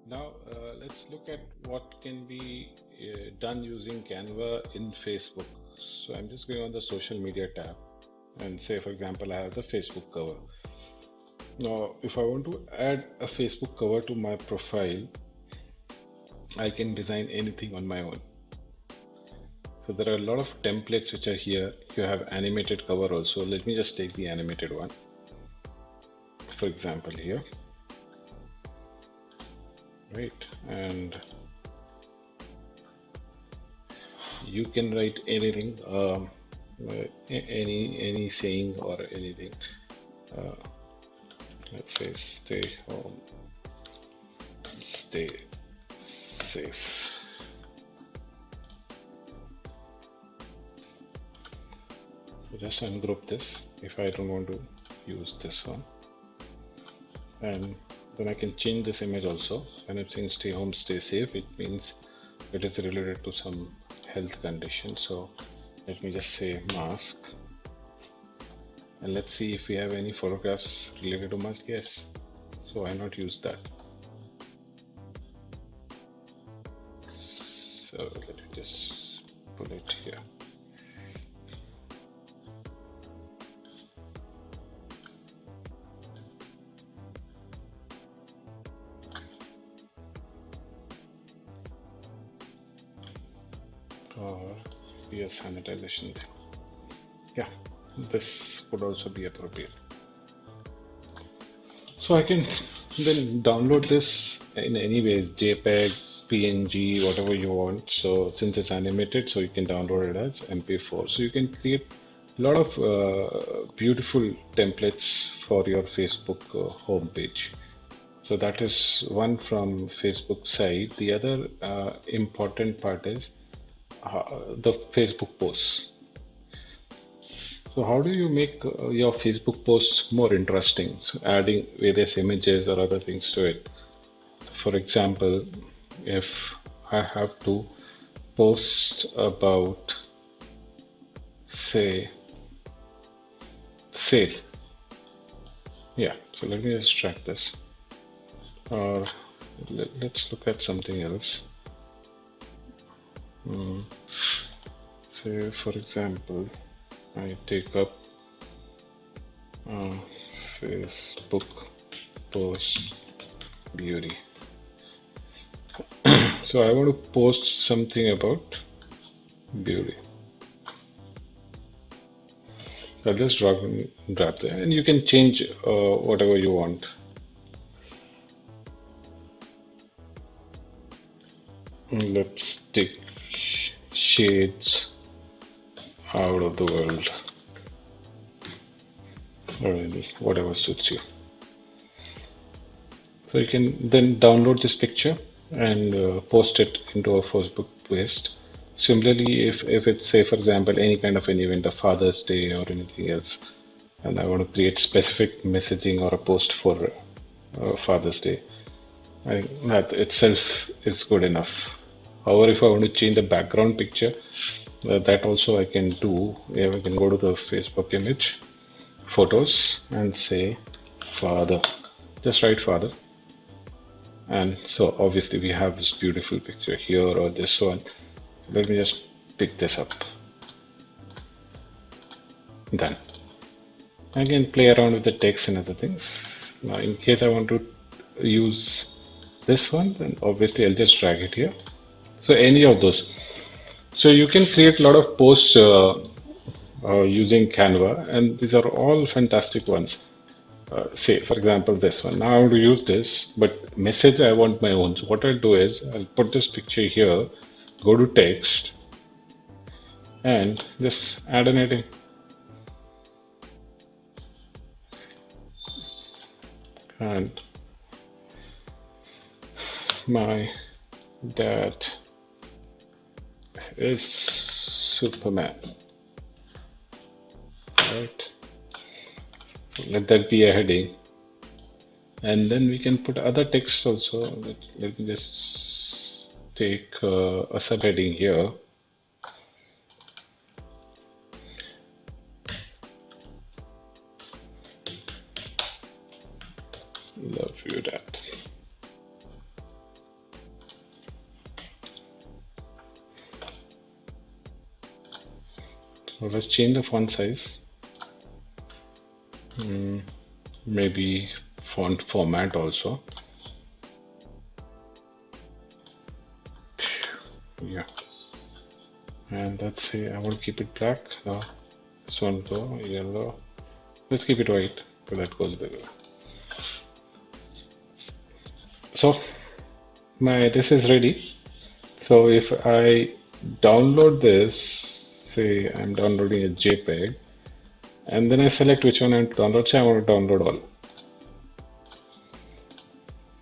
[SPEAKER 1] Now let's look at what can be done using Canva in Facebook. So I'm just going on the social media tab, and say for example I have the Facebook cover. Now if I want to add a Facebook cover to my profile, I can design anything on my own. So there are a lot of templates which are here. You have animated cover also. Let me just take the animated one, for example here, right, and you can write anything, any saying or anything. Let's say stay home, stay safe. So just ungroup this if I don't want to use this one, and then I can change this image also. When I'm saying stay home, stay safe, it means it is related to some health condition. So let me just say mask, and let's see if we have any photographs related to mask. Yes, so why not use that? So let me just put it here. be a sanitization thing. Yeah, this would also be appropriate. So I can then download this in any ways, JPEG, PNG, whatever you want. So since it's animated, so you can download it as MP4. So you can create a lot of beautiful templates for your Facebook homepage. So that is one from Facebook side. The other important part is the Facebook posts. So how do you make your Facebook posts more interesting? So adding various images or other things to it. For example, if I have to post about, say, sale. Yeah, so let me just track this. Or let's look at something else. Say, for example, I take up Facebook post beauty. So I want to post something about beauty. I'll just drag and drop there, and you can change whatever you want. Let's take shades out of the world, or whatever suits you. So you can then download this picture and post it into a Facebook post. Similarly, if it's, say, for example, any kind of an event, a Father's Day or anything else, and I want to create specific messaging or a post for Father's Day, that itself is good enough. However, if I want to change the background picture, that also I can do. I can go to the Facebook image, photos, and say father. Just write father. And so obviously we have this beautiful picture here, or this one. Let me just pick this up. Done. I can play around with the text and other things. Now in case I want to use this one, then obviously I'll just drag it here. So any of those. So you can create a lot of posts using Canva, and these are all fantastic ones. Say, for example, this one. Now I want to use this, but message I want my own. So what I'll do is I'll put this picture here, go to text, and just add an heading. And my dad is Superman. Right? So let that be a heading, and then we can put other text also. Let me just take a subheading here. Love you, Dad. So let's change the font size. Maybe font format also. Yeah. And let's say I want to keep it black. This one go yellow. Let's keep it white, so that goes there. So this is ready. So if I download this, say I'm downloading a JPEG, and then I select which one I want to download. Say I want to download all.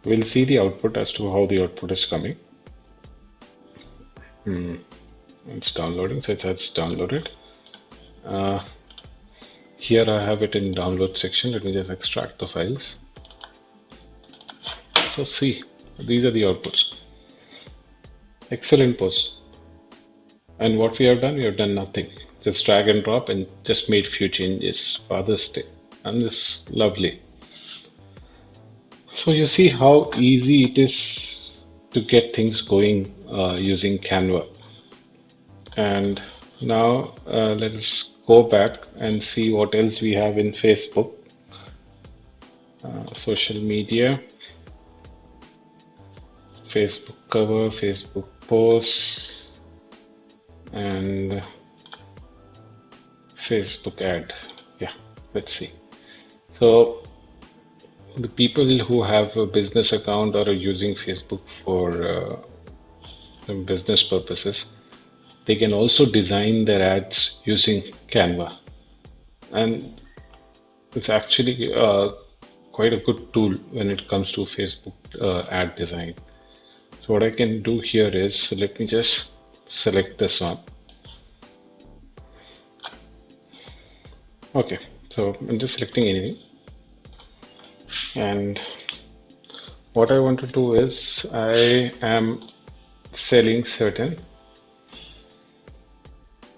[SPEAKER 1] We'll see the output as to how the output is coming. It's downloading, so it says downloaded. Here I have it in download section. Let me just extract the files. So see, these are the outputs. Excellent post. And what we have done nothing. Just drag and drop and just made few changes. Father's Day, and this lovely. So you see how easy it is to get things going using Canva. And now let us go back and see what else we have in Facebook. Social media, Facebook cover, Facebook posts, and Facebook ad. Yeah, let's see. So the people who have a business account or are using Facebook for business purposes, they can also design their ads using Canva, and it's actually quite a good tool when it comes to Facebook ad design. So what I can do here is, let me just select this one. Okay, so I'm just selecting anything, and what I want to do is I am selling certain,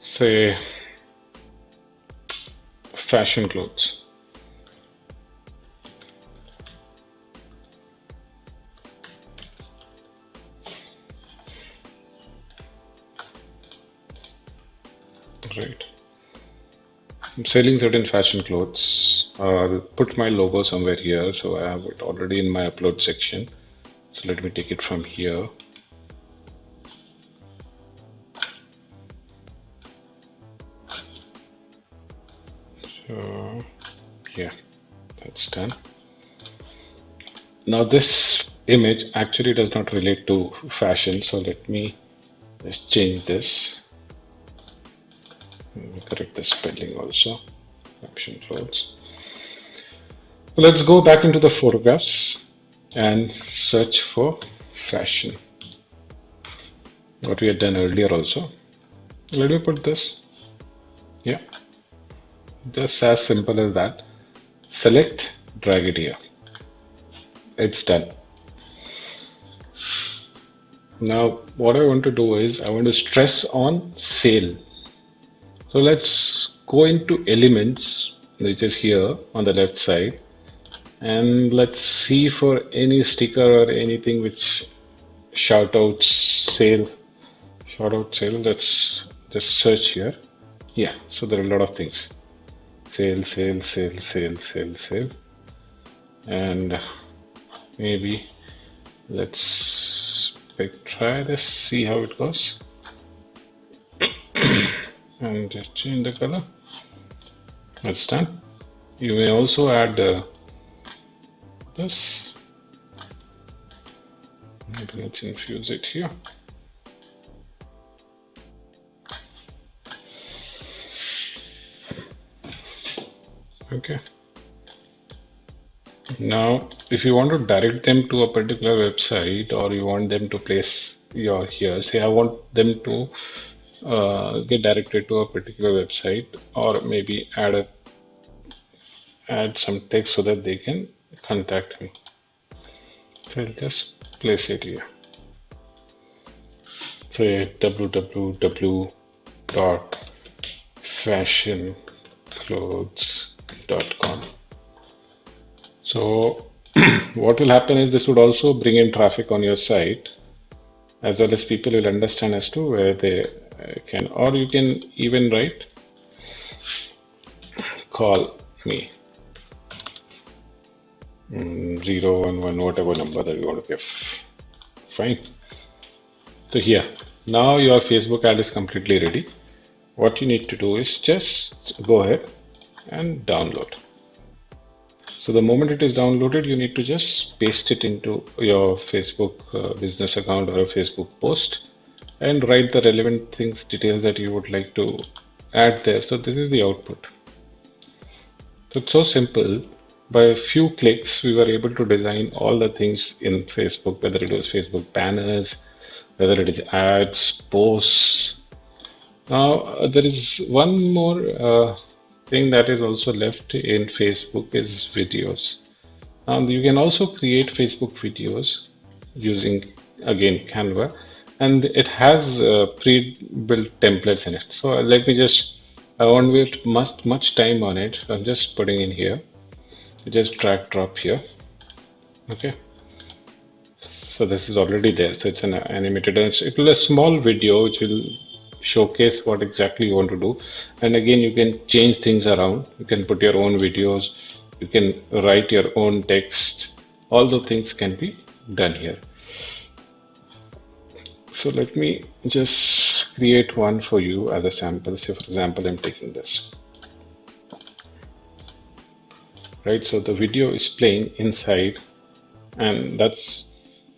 [SPEAKER 1] say, fashion clothes. Right. I'm selling certain fashion clothes. I'll put my logo somewhere here, so I have it already in my upload section. So let me take it from here. So yeah, that's done. Now this image actually does not relate to fashion, so let me just change this. Correct the spelling also. Fashion clothes. Let's go back into the photographs and search for fashion. What we had done earlier also. Let me put this. Yeah. Just as simple as that. Select, drag it here. It's done. Now what I want to do is I want to stress on sale. So let's go into elements, which is here on the left side, and let's see for any sticker or anything which shout out sale. Let's just search here. Yeah, so there are a lot of things. Sale, and maybe let's try this, see how it goes. And just change the color. That's done. You may also add this. Maybe let's infuse it here. Okay. Now, if you want to direct them to a particular website, or you want them to place your here, say I want them to get directed to a particular website, or maybe add some text so that they can contact me. So I'll just place it here. Say www.fashionclothes.com. So what will happen is this would also bring in traffic on your site, as well as people will understand as to where they can, or you can even write call me 011, whatever number that you want to give. Fine. So here, now your Facebook ad is completely ready. What you need to do is just go ahead and download. So the moment it is downloaded, you need to just paste it into your Facebook business account or a Facebook post, and write the relevant things, details that you would like to add there. So this is the output. So it's so simple. By a few clicks, we were able to design all the things in Facebook, whether it was Facebook banners, whether it is ads, posts. Now there is one more thing that is also left in Facebook is videos. You can also create Facebook videos using, again, Canva, and it has pre-built templates in it. So let me just, I won't waste much time on it. I'm just putting in here. Just drag drop here. Okay. So this is already there. So it's an animated, and it will a small video which will showcase what exactly you want to do. And again, you can change things around. You can put your own videos. You can write your own text. All the things can be done here. So let me just create one for you as a sample. Say, for example, I'm taking this. right? So the video is playing inside, and that's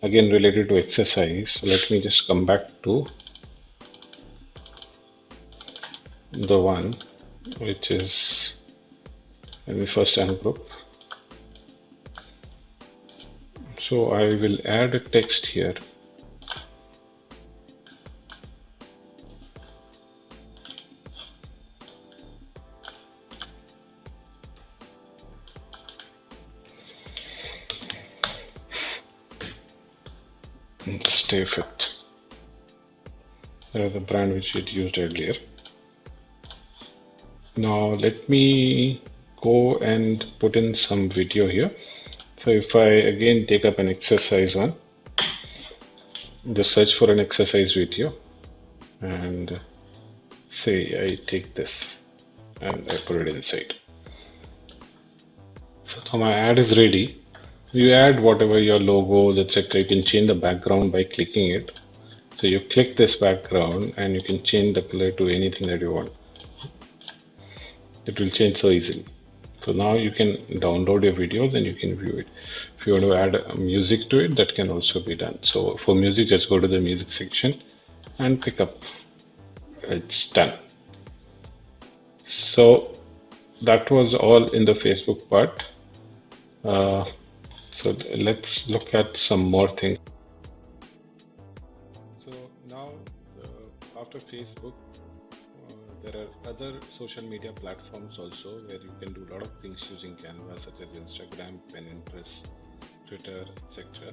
[SPEAKER 1] again related to exercise. So let me just come back to the one which is, let me first ungroup. So I will add a text here. Stay fit. The brand which we used earlier. Now let me go and put in some video here. So if I again take up an exercise one, just search for an exercise video and say I take this and I put it inside. So now my ad is ready. You add whatever your logos, etc. You can change the background by clicking it. So you click this background and you can change the color to anything that you want. It will change so easily. So now you can download your videos and you can view it. If you want to add music to it, that can also be done. So for music, just go to the music section and pick up. It's done. So that was all in the Facebook part. So let's look at some more things. So now after Facebook, there are other social media platforms also where you can do a lot of things using Canva, such as Instagram, Pinterest, Twitter, etc.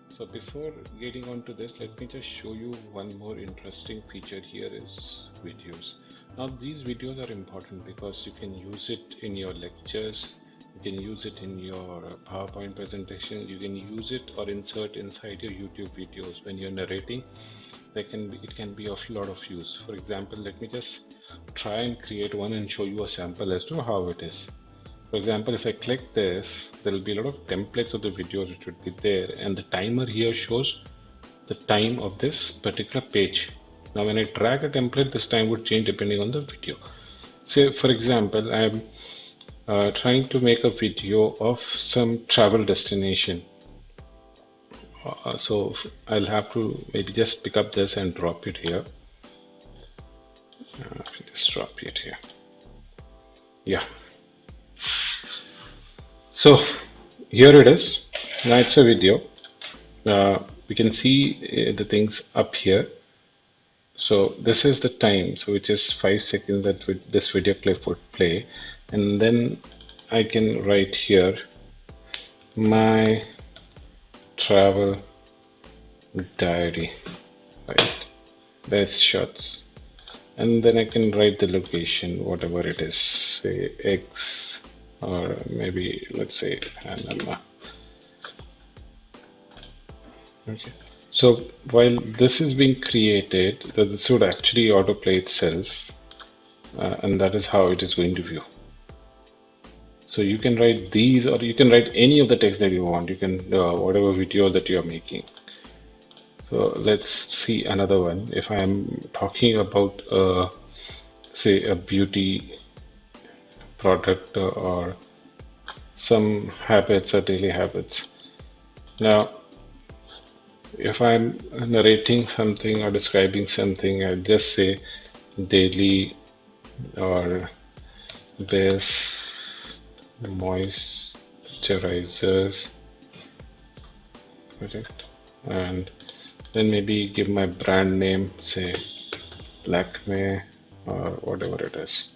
[SPEAKER 1] So before getting on to this, let me just show you one more interesting feature here is videos. Now these videos are important because you can use it in your lectures, you can use it in your PowerPoint presentation, you can use it or insert inside your YouTube videos when you're narrating. It can be of a lot of use. For example, let me just try and create one and show you a sample as to how it is. For example, if I click this, there will be a lot of templates of the videos which would be there, and the timer here shows the time of this particular page. Now when I drag a template, this time would change depending on the video. Say for example, I am trying to make a video of some travel destination. So I'll have to maybe just pick up this and drop it here. Just drop it here. Yeah. So here it is. Now it's a video. We can see the things up here. So this is the time, so which is 5 seconds that this video clip would play, and then I can write here my travel diary, right? There's shots, and then I can write the location, whatever it is, say X, or maybe let's say Panama. Okay. So while this is being created, this would actually autoplay itself, and that is how it is going to view. So you can write these, or you can write any of the text that you want. You can whatever video that you are making. So let's see another one. If I am talking about say a beauty product or some habits or daily habits. Now if I'm narrating something or describing something, I'll just say daily or best moisturizers, correct? And then maybe give my brand name, say Lakme or whatever it is.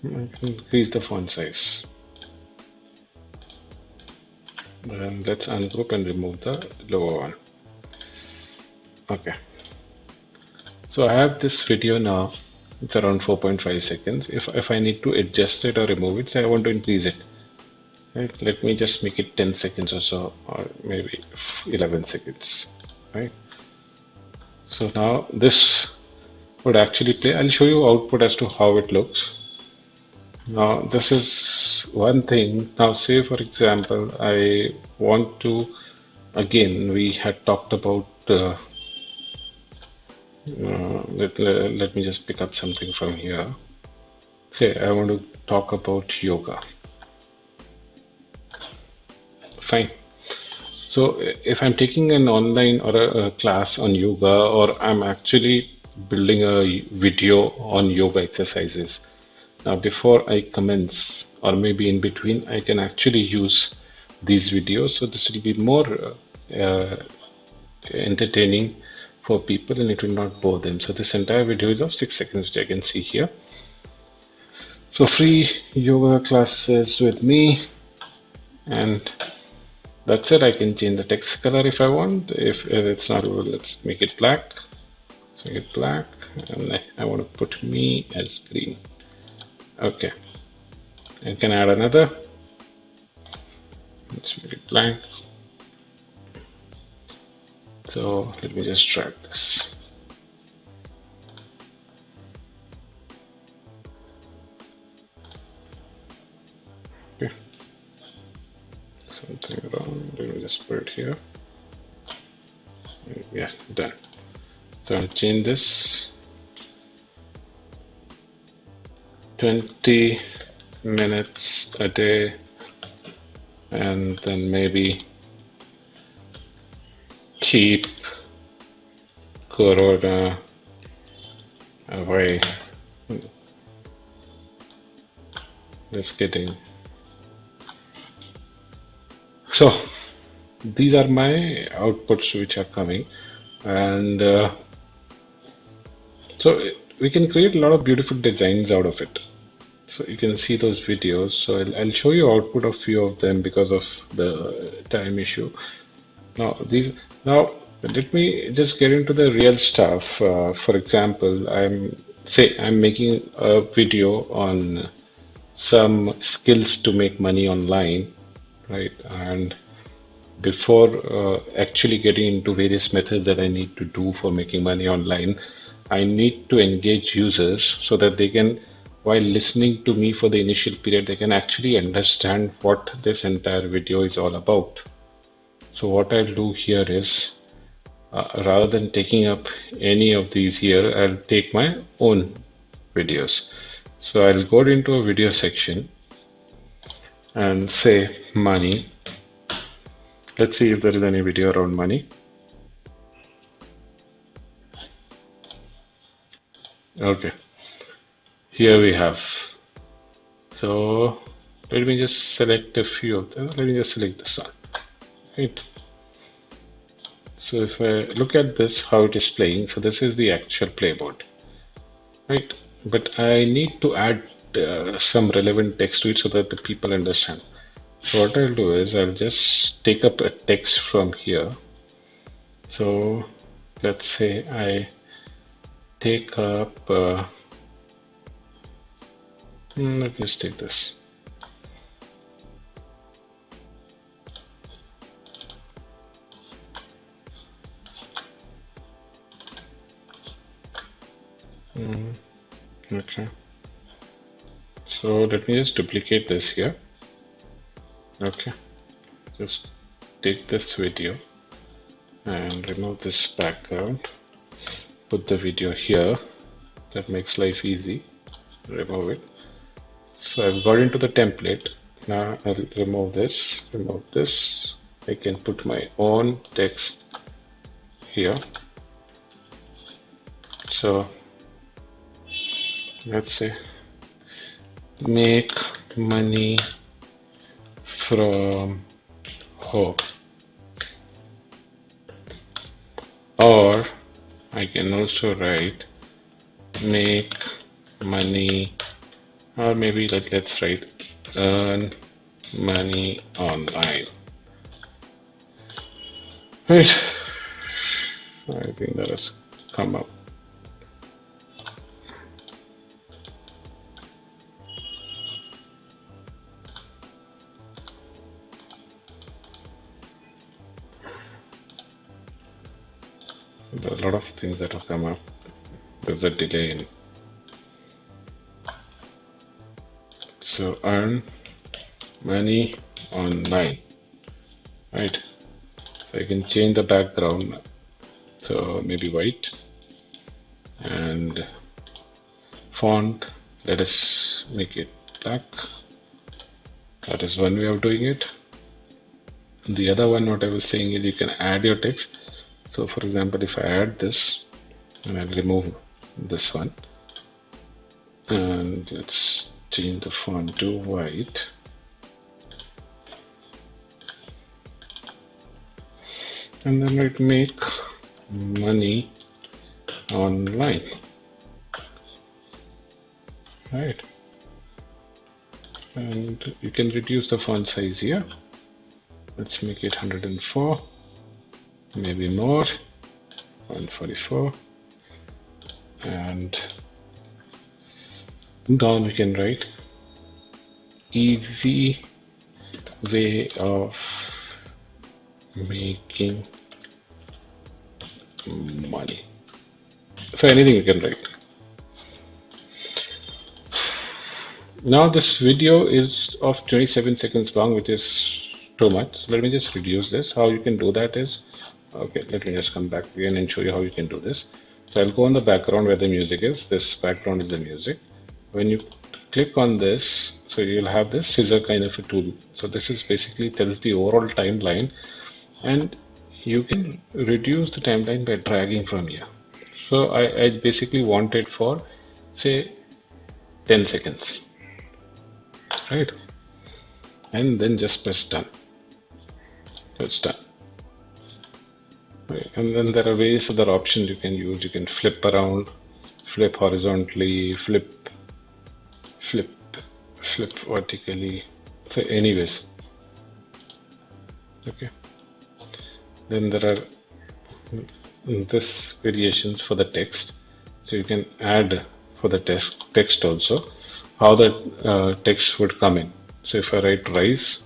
[SPEAKER 1] I can increase the font size. And let's ungroup and remove the lower one. Okay. So I have this video now. It's around 4.5 seconds. If I need to adjust it or remove it, say I want to increase it. Right? Let me just make it 10 seconds or so, or maybe 11 seconds. Right. So now this would actually play. I'll show you output as to how it looks. Now this is one thing. Now say for example I want to, again we had talked about Let me just pick up something from here. Say I want to talk about yoga. Fine. So if I'm taking an online or a class on yoga, or I'm actually building a video on yoga exercises. Now, before I commence, or maybe in between, I can actually use these videos. So this will be more entertaining for people, and it will not bore them. So this entire video is of 6 seconds, which I can see here. So free yoga classes with me, and that's it. I can change the text color if I want. If it's not, let's make it black. So make it black, and I want to put me as green. Okay, I can add another. Let's make it blank. So let me just drag this. Okay, something wrong. Let me just put it here. Yes, done. So I'll change this. 20 minutes a day, and then maybe keep Corona away. Just kidding. So these are my outputs which are coming, and so we can create a lot of beautiful designs out of it. So you can see those videos. So I'll show you output of few of them because of the time issue. Now let me just get into the real stuff. For example, I'm making a video on some skills to make money online, right? And before actually getting into various methods that I need to do for making money online, I need to engage users so that they can, while listening to me for the initial period, they can actually understand what this entire video is all about. So what I'll do here is, rather than taking up any of these here, I'll take my own videos. So I'll go into a video section and say money. Let's see if there is any video around money. Okay, here we have. So let me just select a few of them. Let me just select this one. Right. So if I look at this, how it is playing, so this is the actual playboard, right? But I need to add some relevant text to it so that the people understand. So what I'll do is I'll just take up a text from here. So let's say I take up, let's just take this. Okay, so let me just duplicate this here. Okay, just take this video and remove this background, put the video here. That makes life easy. Remove it. So I've got into the template. Now I'll remove this, I can put my own text here. So let's say make money from home, or I can also write make money, or maybe let's write earn money online. Right, I think that has come up. There are a lot of things that have come up. There's a delay in. So earn money online, right? So I can change the background, so maybe white. and font, let us make it black. That is one way of doing it. The other one, what I was saying is you can add your text. So for example, if I add this and I'll remove this one, and let's change the font to white, and then write make money online, right? And you can reduce the font size here. Let's make it 104, maybe more, 144, and down we can write easy way of making money. So anything you can write. Now this video is of 27 seconds long, which is too much. Let me just reduce this. How you can do that is, okay, let me just come back again and show you how you can do this. So I'll go on the background where the music is. This background is the music. When you click on this, so you'll have this scissor kind of a tool. So this is basically tells the overall timeline, and you can reduce the timeline by dragging from here. So I basically want it for say 10 seconds, right? And then just press done. So it's done. Right. And then there are various other options you can use. You can flip around, flip horizontally, flip vertically. So anyways, okay. Then there are this variations for the text. So you can add for the text also how the text would come in. So if I write rise,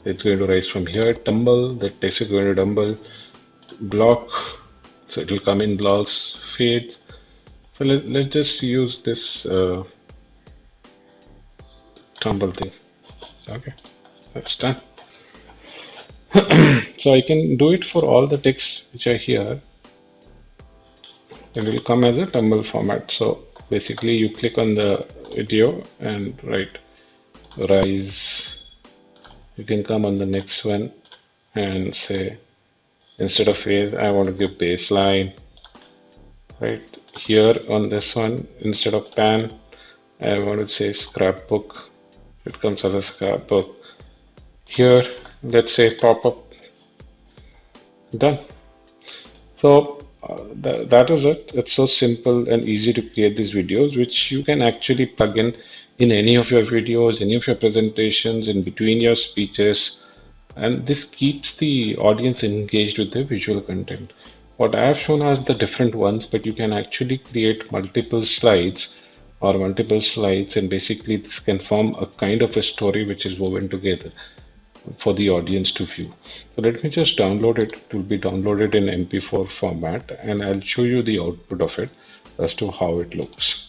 [SPEAKER 1] it's going to rise from here. Tumble, the text is going to tumble. Block, so it will come in blocks. Fade. So let's just use this tumble thing. Okay, that's done. So I can do it for all the texts which are here. It will come as a tumble format. So basically you click on the video and write rise. You can come on the next one and say, instead of phase, I want to give baseline. Right here on this one, instead of pan, I want to say scrapbook. It comes as a scrapbook. Here, let's say pop-up. Done. So that is it. It's so simple and easy to create these videos, which you can actually plug in any of your videos, any of your presentations, in between your speeches, and this keeps the audience engaged with the visual content. What I have shown are the different ones, but you can actually create multiple slides and basically this can form a kind of a story which is woven together for the audience to view. So let me just download it. It will be downloaded in MP4 format, and I'll show you the output of it as to how it looks.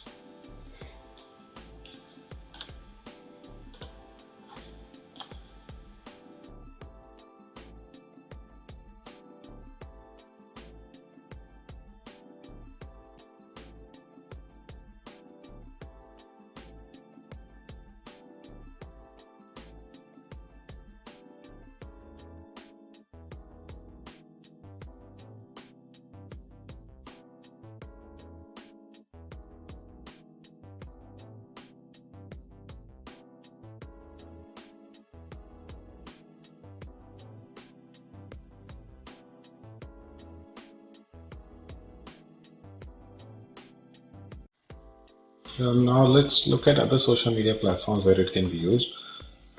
[SPEAKER 1] So now let's look at other social media platforms where it can be used.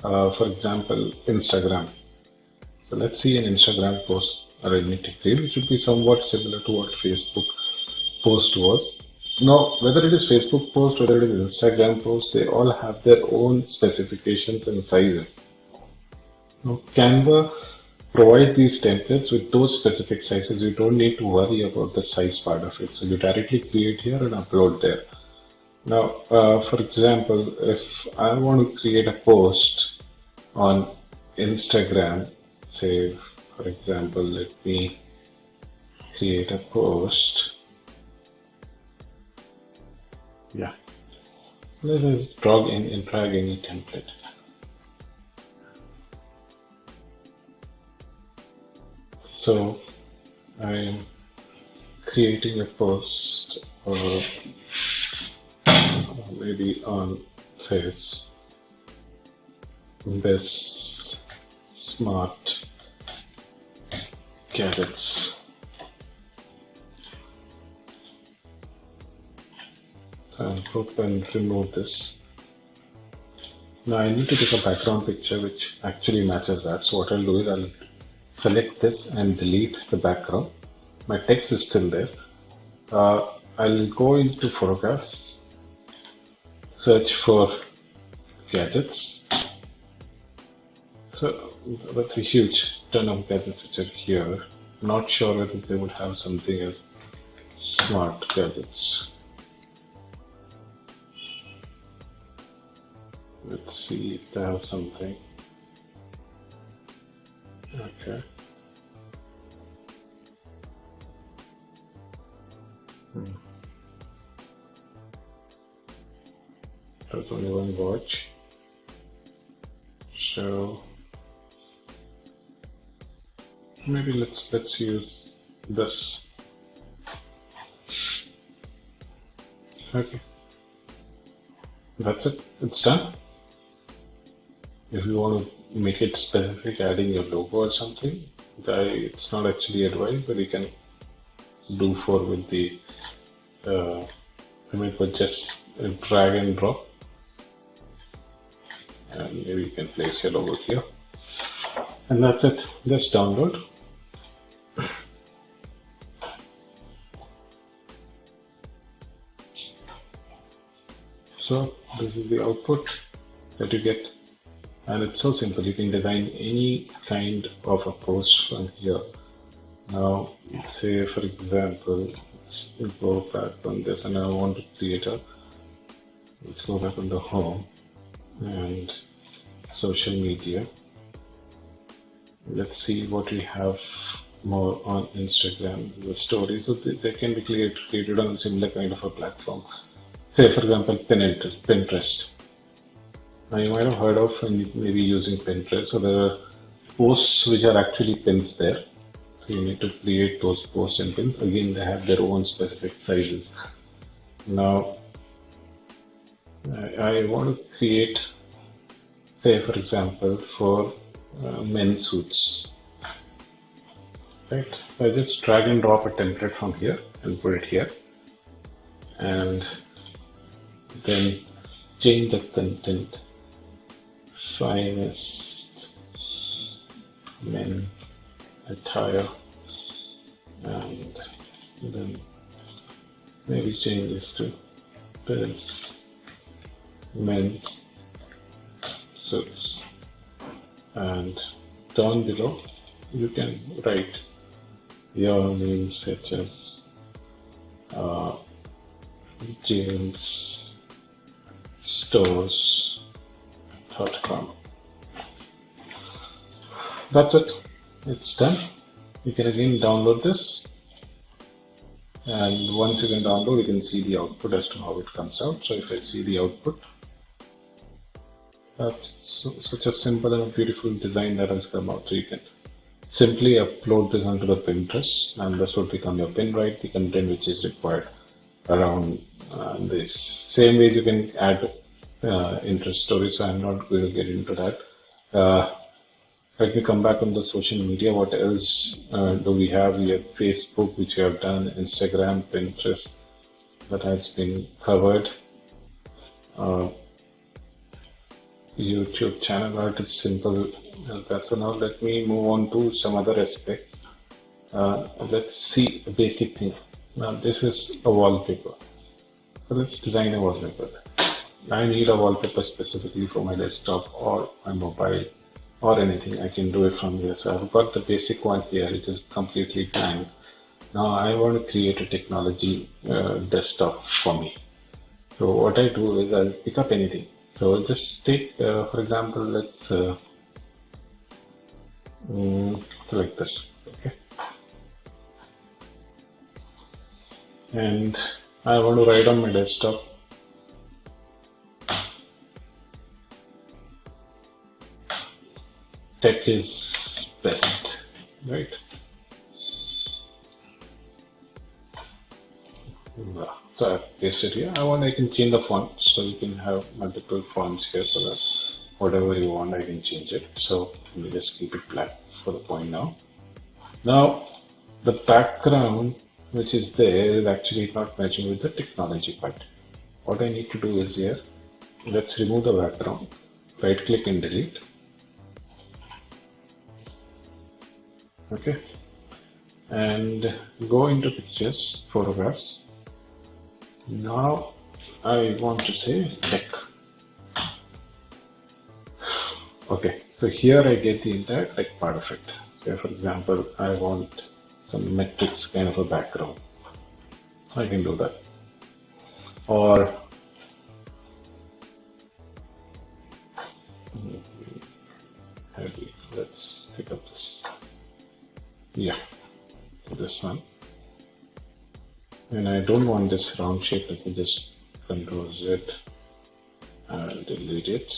[SPEAKER 1] For example, Instagram. So let's see an Instagram post or a reel, which would be somewhat similar to what Facebook post was. Now, whether it is Facebook post, whether it is Instagram post, they all have their own specifications and sizes. Now, Canva provides these templates with those specific sizes. You don't need to worry about the size part of it. So you directly create here and upload there. Now, for example, if I want to create a post on Instagram, say, for example, let me create a post Let us drag any template. So I am creating a post, or maybe on says best smart gadgets. I'll hope and remove this. Now I need to take a background picture which actually matches that. So what I'll do is I'll select this and delete the background. My text is still there. I'll go into photographs, search for gadgets. So that's a huge ton of gadgets which are here. Not sure whether they would have something as smart gadgets. Let's see if they have something. Okay. There's only one watch. So maybe let's use this. Okay. That's it. It's done. If you want to make it specific, adding your logo or something, it's not actually advised, but you can do for with the limit with just a drag and drop, and maybe you can place your logo here, and that's it. Just download. So this is the output that you get. And it's so simple, you can design any kind of a post from here. Now, say for example, let's go back on this, and I want to create let's go back on the home and social media. Let's see what we have more on Instagram, the stories. So they can be created on a similar kind of a platform. Say for example, Pinterest. Now you might have heard of maybe using Pinterest. So there are posts which are actually pins there. So you need to create those posts and pins. Again, they have their own specific sizes. Now I want to create, say for example, for men's suits. Right. So I just drag and drop a template from here and put it here, and then change the content. Finest men attire, and then maybe change this to best men's suits, and down below you can write your name such as James Stores.com. That's it. It's done. You can again download this, and once you can download, you can see the output as to how it comes out. So if I see the output, that's such a simple and beautiful design that has come out. So you can simply upload this onto the Pinterest, and this would become your pin, right? The content which is required around this. Same way you can add interest stories, so I'm not going to get into that. Let me come back on the social media. What else do we have? We have Facebook, which we have done, Instagram, Pinterest, that has been covered. YouTube channel art is simple. That's now. Let me move on to some other aspects. Let's see a basic thing. Now this is a wallpaper. So let's design a wallpaper. I need a wallpaper specifically for my desktop or my mobile or anything. I can do it from here. So I've got the basic one here, which is completely blank. Now I want to create a technology desktop for me. So what I do is I'll pick up anything. So I'll just take, for example, let's select this. Okay. And I want to write on my desktop tech is best, right? So I've pasted here. I can change the font, so you can have multiple fonts here, so that whatever you want, I can change it. So let me just keep it black for the point now. Now, the background which is there is actually not matching with the technology part. What I need to do is here, let's remove the background, right click and delete. Okay, and go into pictures, photographs. Now I want to say tech. Okay, so here I get the entire tech part of it. So for example, I want some metrics kind of a background. I can do that. Or let's pick up this. Yeah, so this one. And I don't want this round shape. Let me just Control Z and delete it.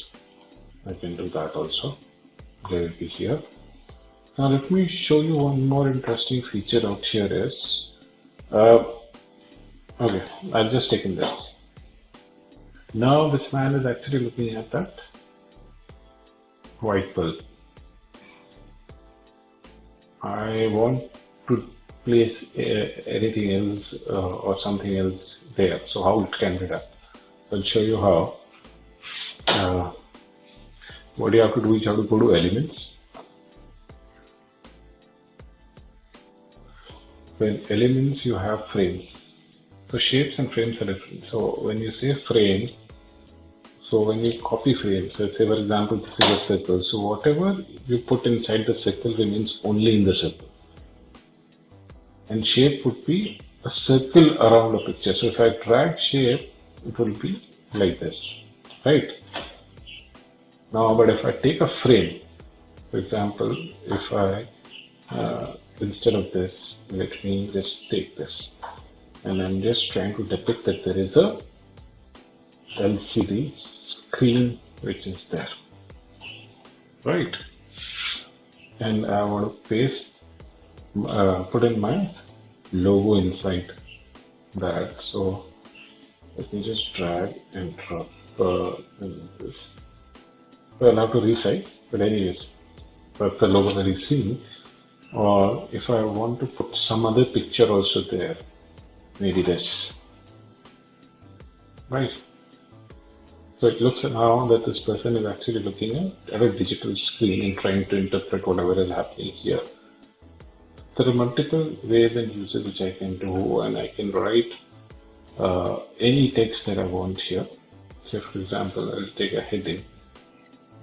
[SPEAKER 1] I can do that also. There will be here. Now let me show you one more interesting feature out here is, okay, I've just taken this. Now this man is actually looking at that white bulb. I want to place anything else or something else there. So how it can be done? I'll show you how. What you have to do is you have to go to elements. In elements you have frames. So shapes and frames are different. So when you say frame, so when you copy frames, so say for example this is a circle. So whatever you put inside the circle remains only in the circle. And shape would be a circle around the picture. So if I drag shape, it will be like this, right? Now, but if I take a frame, for example, if I, instead of this, let me just take this. And I'm just trying to depict that there is a LCD screen which is there, right? And I want to paste, put in my logo inside that. So let me just drag and drop this. So I'll have to resize, but anyways, that's the logo that is seen. Or if I want to put some other picture also there, maybe this, right? So it looks now that this person is actually looking at a digital screen and trying to interpret whatever is happening here. There are multiple ways and uses which I can do, and I can write any text that I want here. So for example, I'll take a heading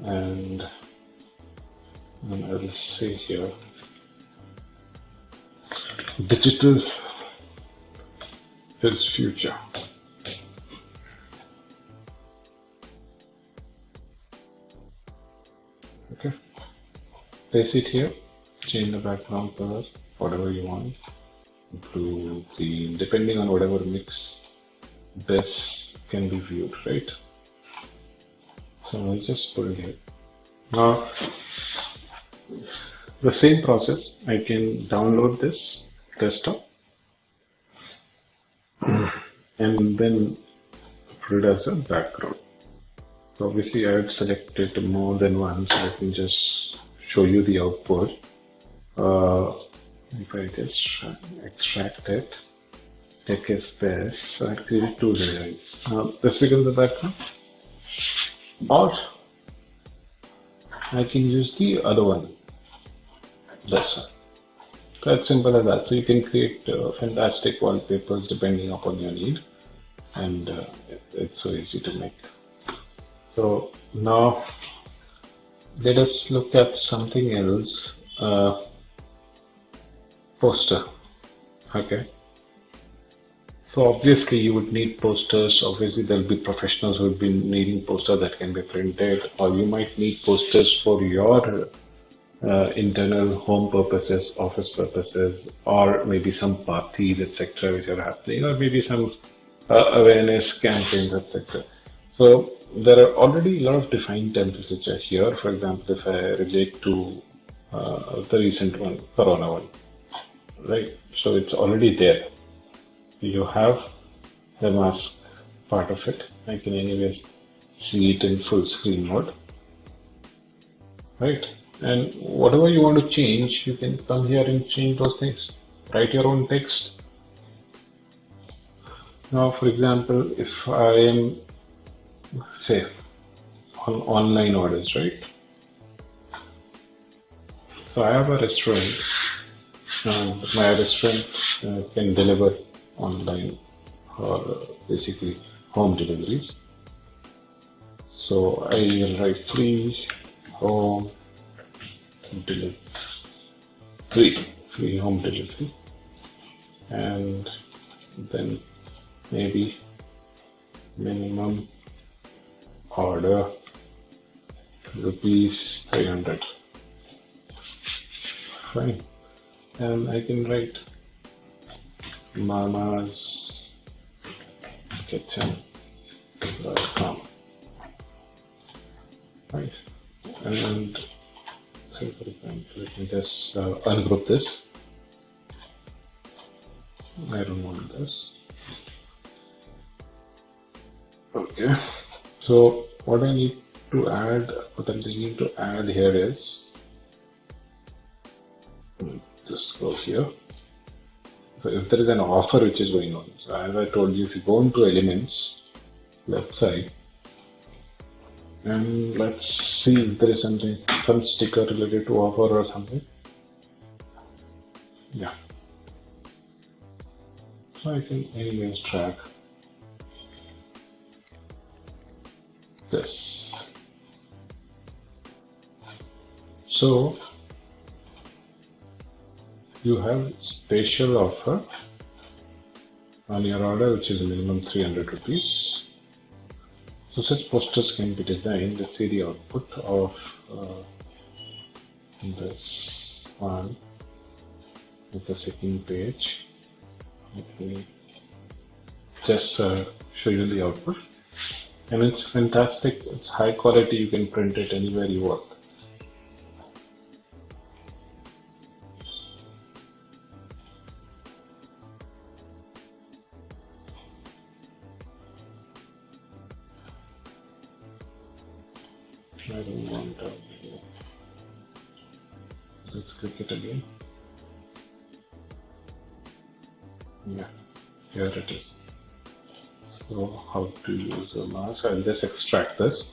[SPEAKER 1] and I will say here, digital is future. Okay, place it here, change the background color, whatever you want, blue, green, depending on whatever mix this can be viewed, right? So I'll just put it here. Now, the same process, I can download this desktop and then put it as a background. So obviously I have selected more than one, so let me just show you the output. If I just extract it, take a space, so I create two designs. This becomes the background, or I can use the other one, this one. So it's simple as that. So you can create fantastic wallpapers depending upon your need, and it's so easy to make. So now let us look at something else. Poster. Okay. So obviously you would need posters. Obviously there will be professionals who will be needing posters that can be printed, or you might need posters for your internal home purposes, office purposes, or maybe some parties, etc., which are happening, or maybe some awareness campaigns, etc. So there are already a lot of defined templates which are here. For example, if I relate to the recent one, Corona one, right? So it's already there. You have the mask part of it. I can anyways see it in full screen mode, right? And whatever you want to change, you can come here and change those things. Write your own text. Now, for example, if I am, say, on online orders, right? So I have a restaurant. My restaurant can deliver online or basically home deliveries. So I will write free home delivery, free home delivery, and then maybe minimum order rupees 300. Fine. And I can write Mama's Kitchen.com. Right. And so for example, let me just ungroup this. I don't want this. Okay. So what I need to add, what I need to add here is, just go here. So if there is an offer which is going on, so as I told you, if you go into elements, left side, and let's see if there is something, some sticker related to offer or something. Yeah. So I can anyways track this. So you have special offer on your order, which is minimum 300 rupees. So such posters can be designed. Let's see the output of this one with the second page. Okay. Just show you the output, and it's fantastic. It's high quality. You can print it anywhere you work. I don't want that here. Let's click it again. Yeah, here it is. So how to use a mask? I'll just extract this,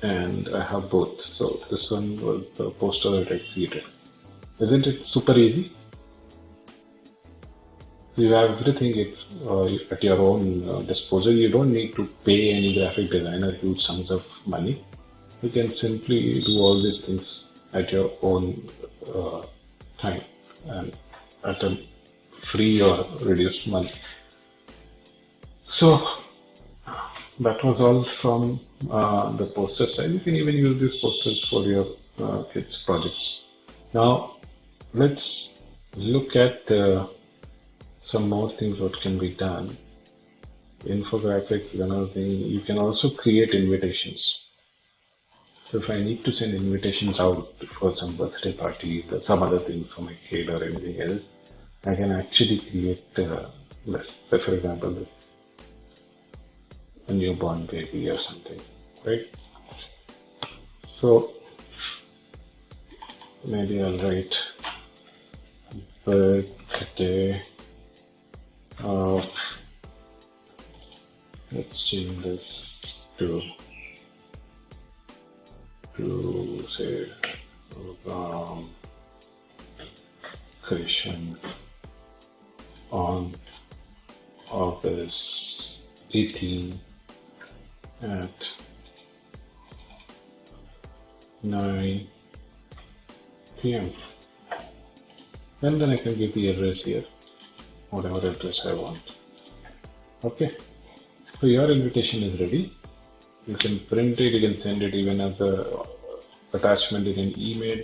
[SPEAKER 1] and I have both. So this one was the poster that I created. Isn't it super easy? You have everything at your own disposal. You don't need to pay any graphic designer huge sums of money. You can simply do all these things at your own time and at a free or reduced money. So that was all from the poster side. You can even use these posters for your kids' projects. Now let's look at some more things what can be done. Infographics is another thing. You can also create invitations. So if I need to send invitations out for some birthday party or some other thing for my kid or anything else, I can actually create this. So for example, this a newborn baby or something, right? So maybe I'll write birthday of, let's change this to say creation on August 18 at 9 p.m. and then I can give the address here, whatever address I want. Okay, so your invitation is ready. You can print it, you can send it even as a attachment in an email,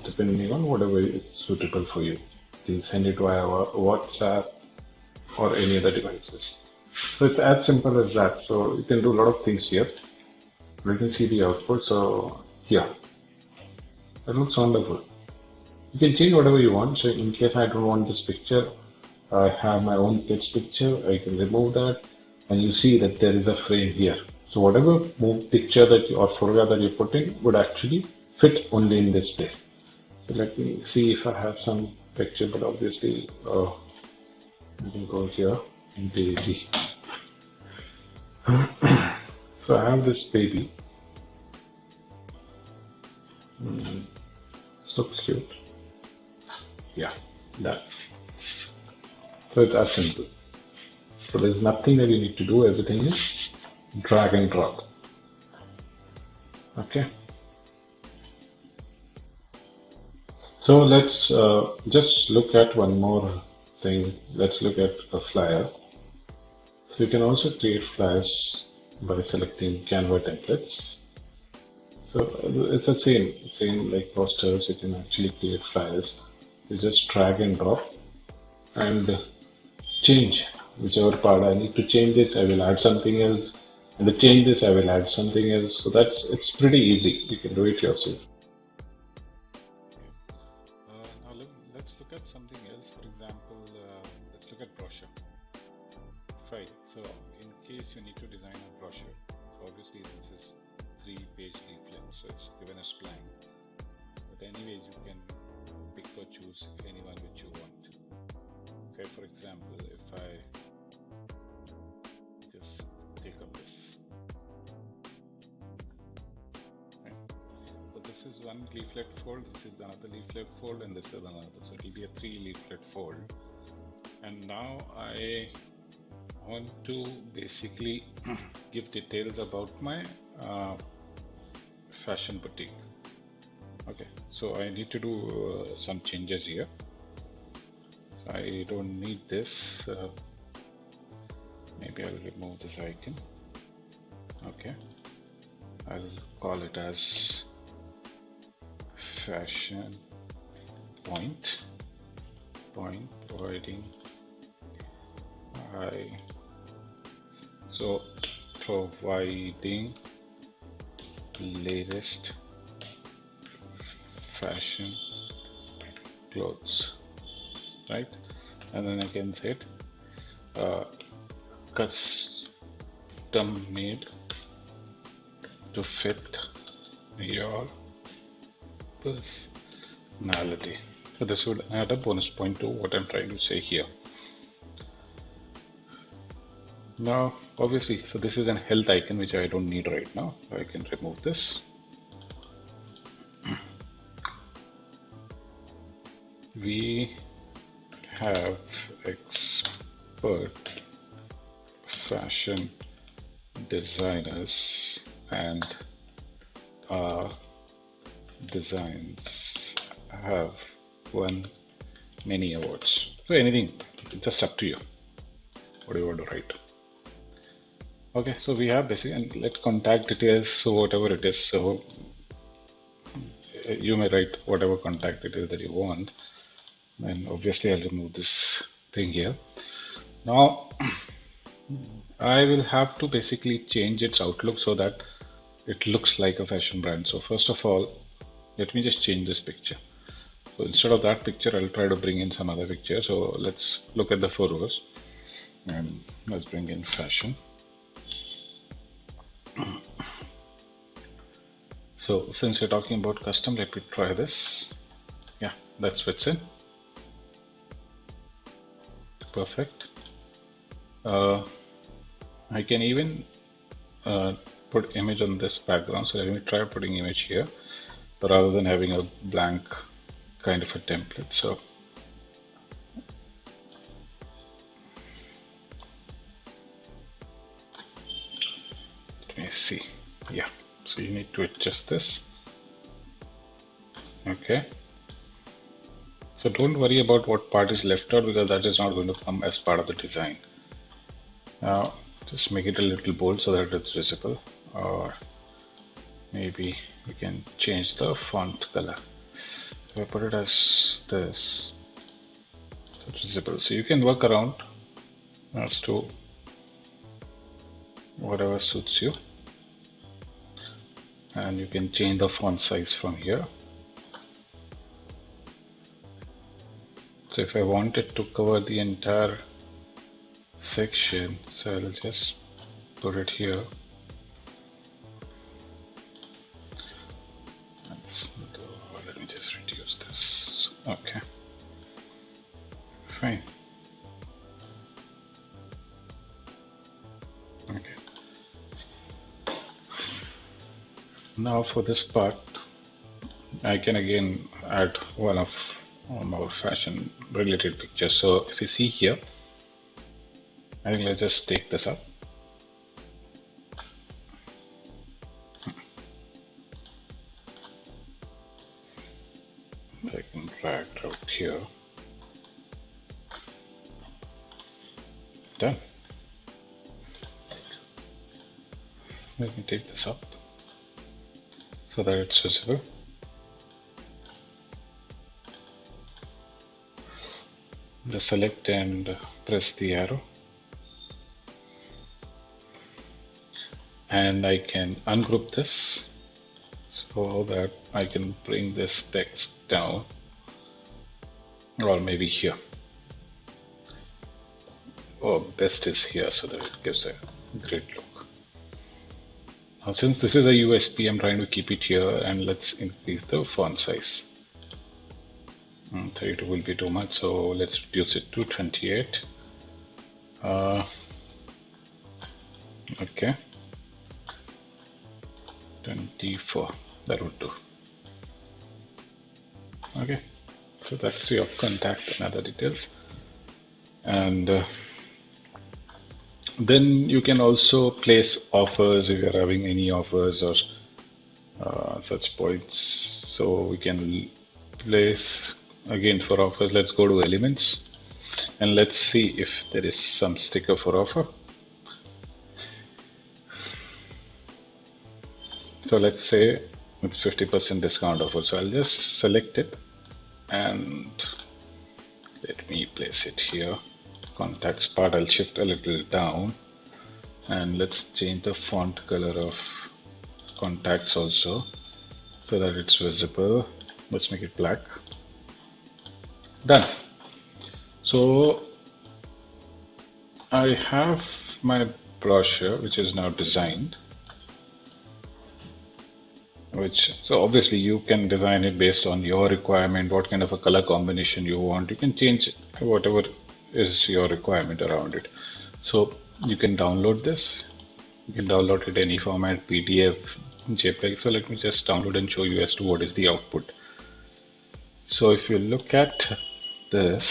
[SPEAKER 1] depending on whatever is suitable for you. You can send it via WhatsApp or any other devices. So it's as simple as that. So you can do a lot of things here. You can see the output. So yeah, that looks wonderful. You can change whatever you want. So in case I don't want this picture, I have my own kids picture. I can remove that, and you see that there is a frame here. So whatever picture that you, or photograph that you put in would actually fit only in this place. So let me see if I have some picture, but obviously you can go here and baby. So I have this baby. This looks cute. Yeah, that. So it's as simple. So there's nothing that you need to do. Everything is drag and drop. Okay. So let's just look at one more thing. Let's look at a flyer. So you can also create flyers by selecting Canva templates. So it's the same like posters. You can actually create flyers. You just drag and drop and change whichever part I need to change this. I will add something else, and to change this, I will add something else. So it's pretty easy. You can do it yourself. Now let's look at something else. For example, let's look at brochure. Fine. So in case you need to design a brochure, obviously this is 3-page leaflet, so it's given as blank. But anyways, you can pick or choose anyone which you want. Say for example, if I just take up this. Right. So this is one leaflet fold, this is another leaflet fold, and this is another. So it will be a 3-leaflet fold. And now I want to basically give details about my fashion boutique. Okay, so I need to do some changes here. I don't need this. Maybe I'll remove this icon. Okay, I'll call it as fashion point providing so providing latest fashion clothes, right? And then I can say it custom made to fit your personality. So this would add a bonus point to what I'm trying to say here. Now obviously, so this is a health icon which I don't need right now. I can remove this. We have expert fashion designers and our designs have won many awards. So anything, it's just up to you. What do you want to write? Okay, so we have basically, and let contact details, so whatever it is, so you may write whatever contact details that you want, and obviously I'll remove this thing here. Now I will have to basically change its outlook so that it looks like a fashion brand. So first of all, let me just change this picture. So instead of that picture, I'll try to bring in some other picture. So let's look at the photos and let's bring in fashion. So since we're talking about custom, let me try this. Yeah, that fits in. Perfect. I can even put image on this background. So let me try putting image here rather than having a blank kind of a template. So let me see. Yeah, so you need to adjust this. Okay, so don't worry about what part is left out, because that is not going to come as part of the design. Now just make it a little bold so that it's visible, or maybe we can change the font color. So I put it as this, so it's visible. So you can work around as to whatever suits you, and you can change the font size from here. So if I wanted to cover the entire section, so I'll just put it here. Let me just reduce this. Okay, fine. Okay. Now for this part, I can again add one of more fashion related pictures. So if you see here, I think let's just take this up. I can drag it out here. Done. Let me take this up so that it's visible. Just select and press the arrow, and I can ungroup this so that I can bring this text down, or maybe here, or best is here, so that it gives a great look. Now since this is a USP, I'm trying to keep it here, and let's increase the font size. 32 will be too much, so let's reduce it to 28. Okay, 24, that would do. Okay, so that's your contact and other details. And then you can also place offers if you're having any offers or such points. So we can place, again for offers, let's go to elements and let's see if there is some sticker for offer. So let's say it's 50% discount offer. So I'll just select it and let me place it here. Contacts part, I'll shift a little down, and let's change the font color of contacts also so that it's visible. Let's make it black. Done. So I have my brochure which is now designed, so obviously you can design it based on your requirement, what kind of a color combination you want. You can change whatever is your requirement around it. So you can download this. You can download it any format, PDF, JPEG. So let me just download and show you as to what is the output. So if you look at this,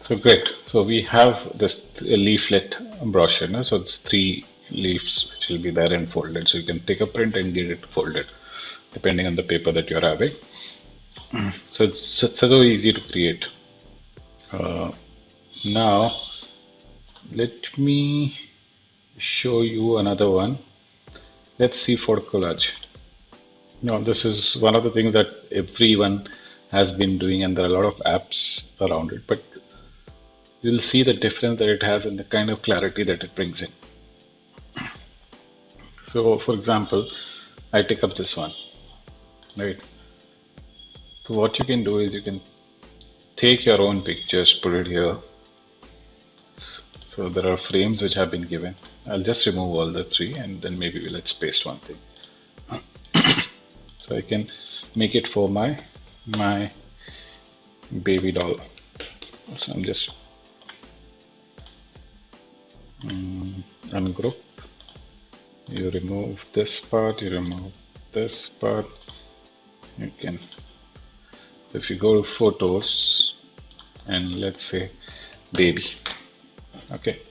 [SPEAKER 1] so great. So we have this leaflet brochure. No? So it's 3 leaves which will be there and folded. So you can take a print and get it folded depending on the paper that you're having. So it's so easy to create. Now let me show you another one. Let's see for collage. Now this is one of the things that everyone has been doing, and there are a lot of apps around it, but you'll see the difference that it has and the kind of clarity that it brings in. So for example, I take up this one, right? So what you can do is you can take your own pictures, put it here. So there are frames which have been given. I'll just remove all the 3 and then maybe let's paste one thing. So I can make it for my baby doll. So I'm just ungroup. You remove this part, you remove this part. You can, if you go to photos and let's say baby. Okay,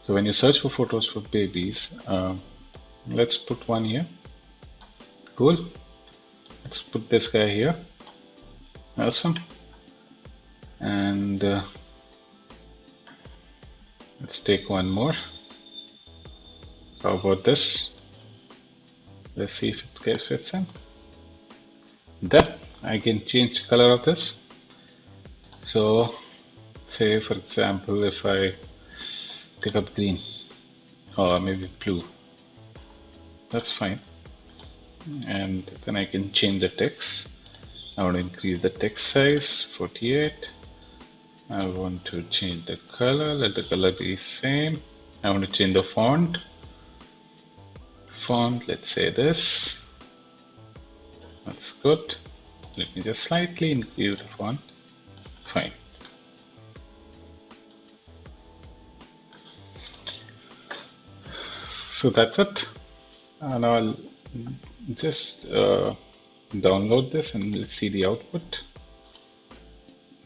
[SPEAKER 1] so when you search for photos for babies, let's put one here. Cool. Let's put this guy here. Awesome. And let's take one more. How about this? Let's see if it fits in. Then I can change the color of this. So say for example, if I pick up green or maybe blue. That's fine. And then I can change the text. I want to increase the text size 48. I want to change the color. Let the color be same. I want to change the font. Let's say this. That's good. Let me just slightly increase the font. Fine. So that's it. And I'll just download this and let's see the output.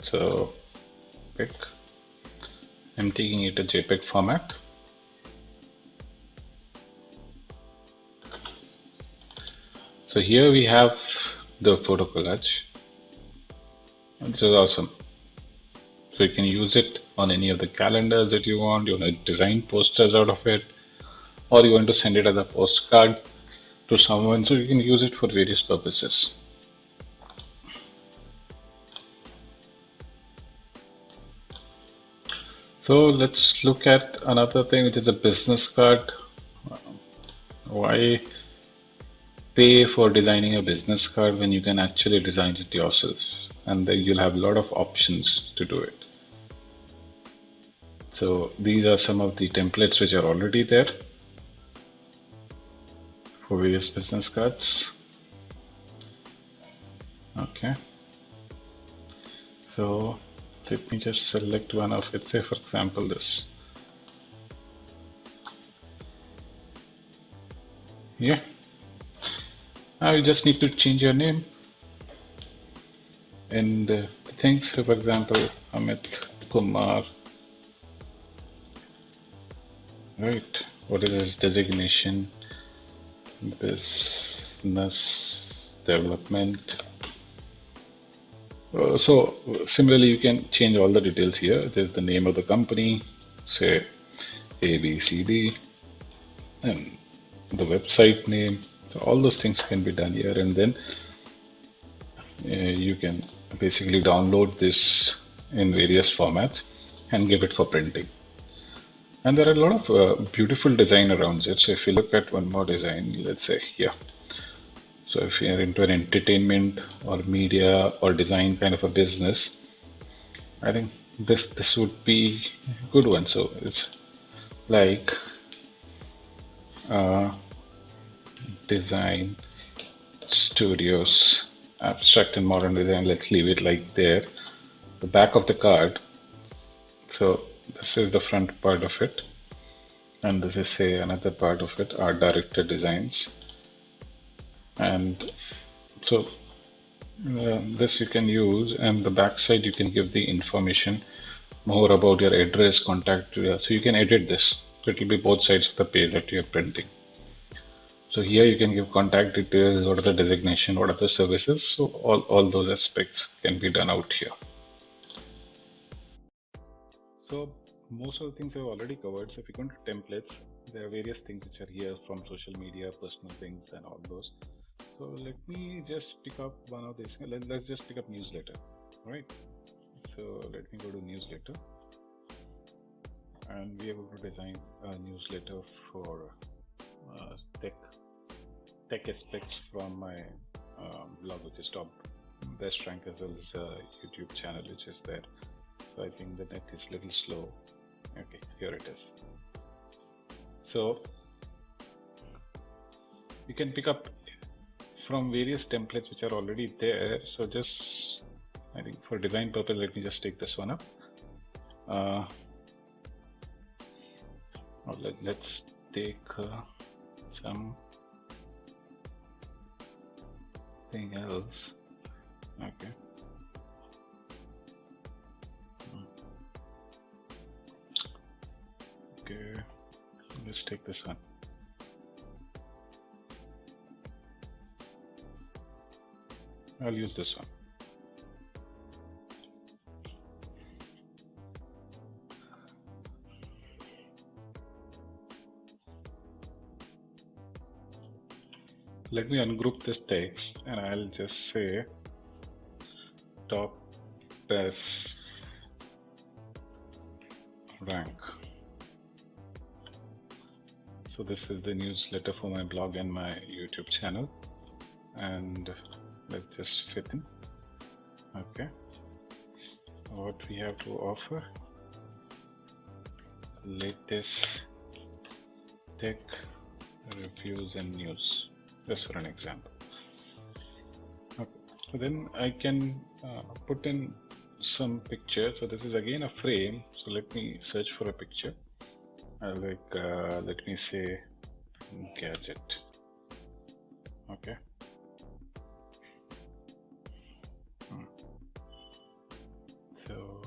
[SPEAKER 1] So pick. I'm taking it a JPEG format. So here we have the photo collage, which is awesome. So you can use it on any of the calendars that you want. You want to design posters out of it, or you want to send it as a postcard to someone. So you can use it for various purposes. So let's look at another thing, which is a business card. Why pay for designing a business card when you can actually design it yourself, and then you'll have a lot of options to do it. So these are some of the templates which are already there for various business cards. Okay, so let me just select one of it, say for example this. Yeah, now you just need to change your name and things. So for example, Amit Kumar, right? What is his designation? Business development. So similarly, you can change all the details here. There's the name of the company, say ABCD, and the website name. So all those things can be done here, and then you can basically download this in various formats and give it for printing. And there are a lot of beautiful design around it. So if you look at one more design, let's say here. So if you're into an entertainment or media or design kind of a business, I think this would be a good one. So it's like design studios, abstract and modern design. Let's leave it like there. The back of the card. So this is the front part of it, and this is say another part of it, art director designs. And so this you can use, and the back side you can give the information more about your address, contact. So you can edit this. So it will be both sides of the page that you are printing. So here you can give contact details, what are the designation, what are the services. So all those aspects can be done out here. So most of the things I've already covered. So if you go to templates, there are various things which are here from social media, personal things, and all those. So let me just pick up one of these. Let's just pick up newsletter. All right. So let me go to newsletter, and we are going to design a newsletter for tech aspects from my blog, which is top best rank, as well as YouTube channel, which is there. So I think the net is a little slow. Okay, here it is. So you can pick up from various templates which are already there. So just, I think for design purpose, let me just take this one up. Let's take something else. Okay. Okay, let's take this one. I'll use this one. Let me ungroup this text, and I'll just say top best rank. So this is the newsletter for my blog and my YouTube channel, and let's just fit in. Okay, what we have to offer: latest tech reviews and news, just for an example. Okay, so then I can put in some pictures. So this is again a frame, so let me search for a picture. Let me say gadget. Okay. So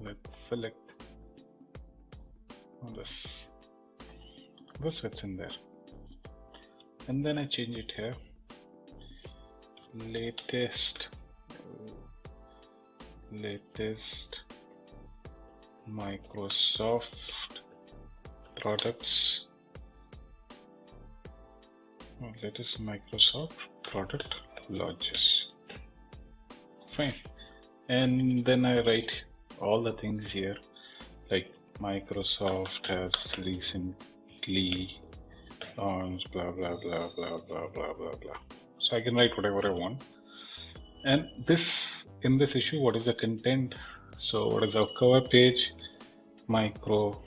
[SPEAKER 1] let's select this fits in there, and then I change it here. Latest Microsoft products, latest Microsoft product launches. Fine, and then I write all the things here, like Microsoft has recently launched blah blah blah blah blah blah blah blah. So I can write whatever I want. And this, in this issue, what is the content? So what is our cover page? Microsoft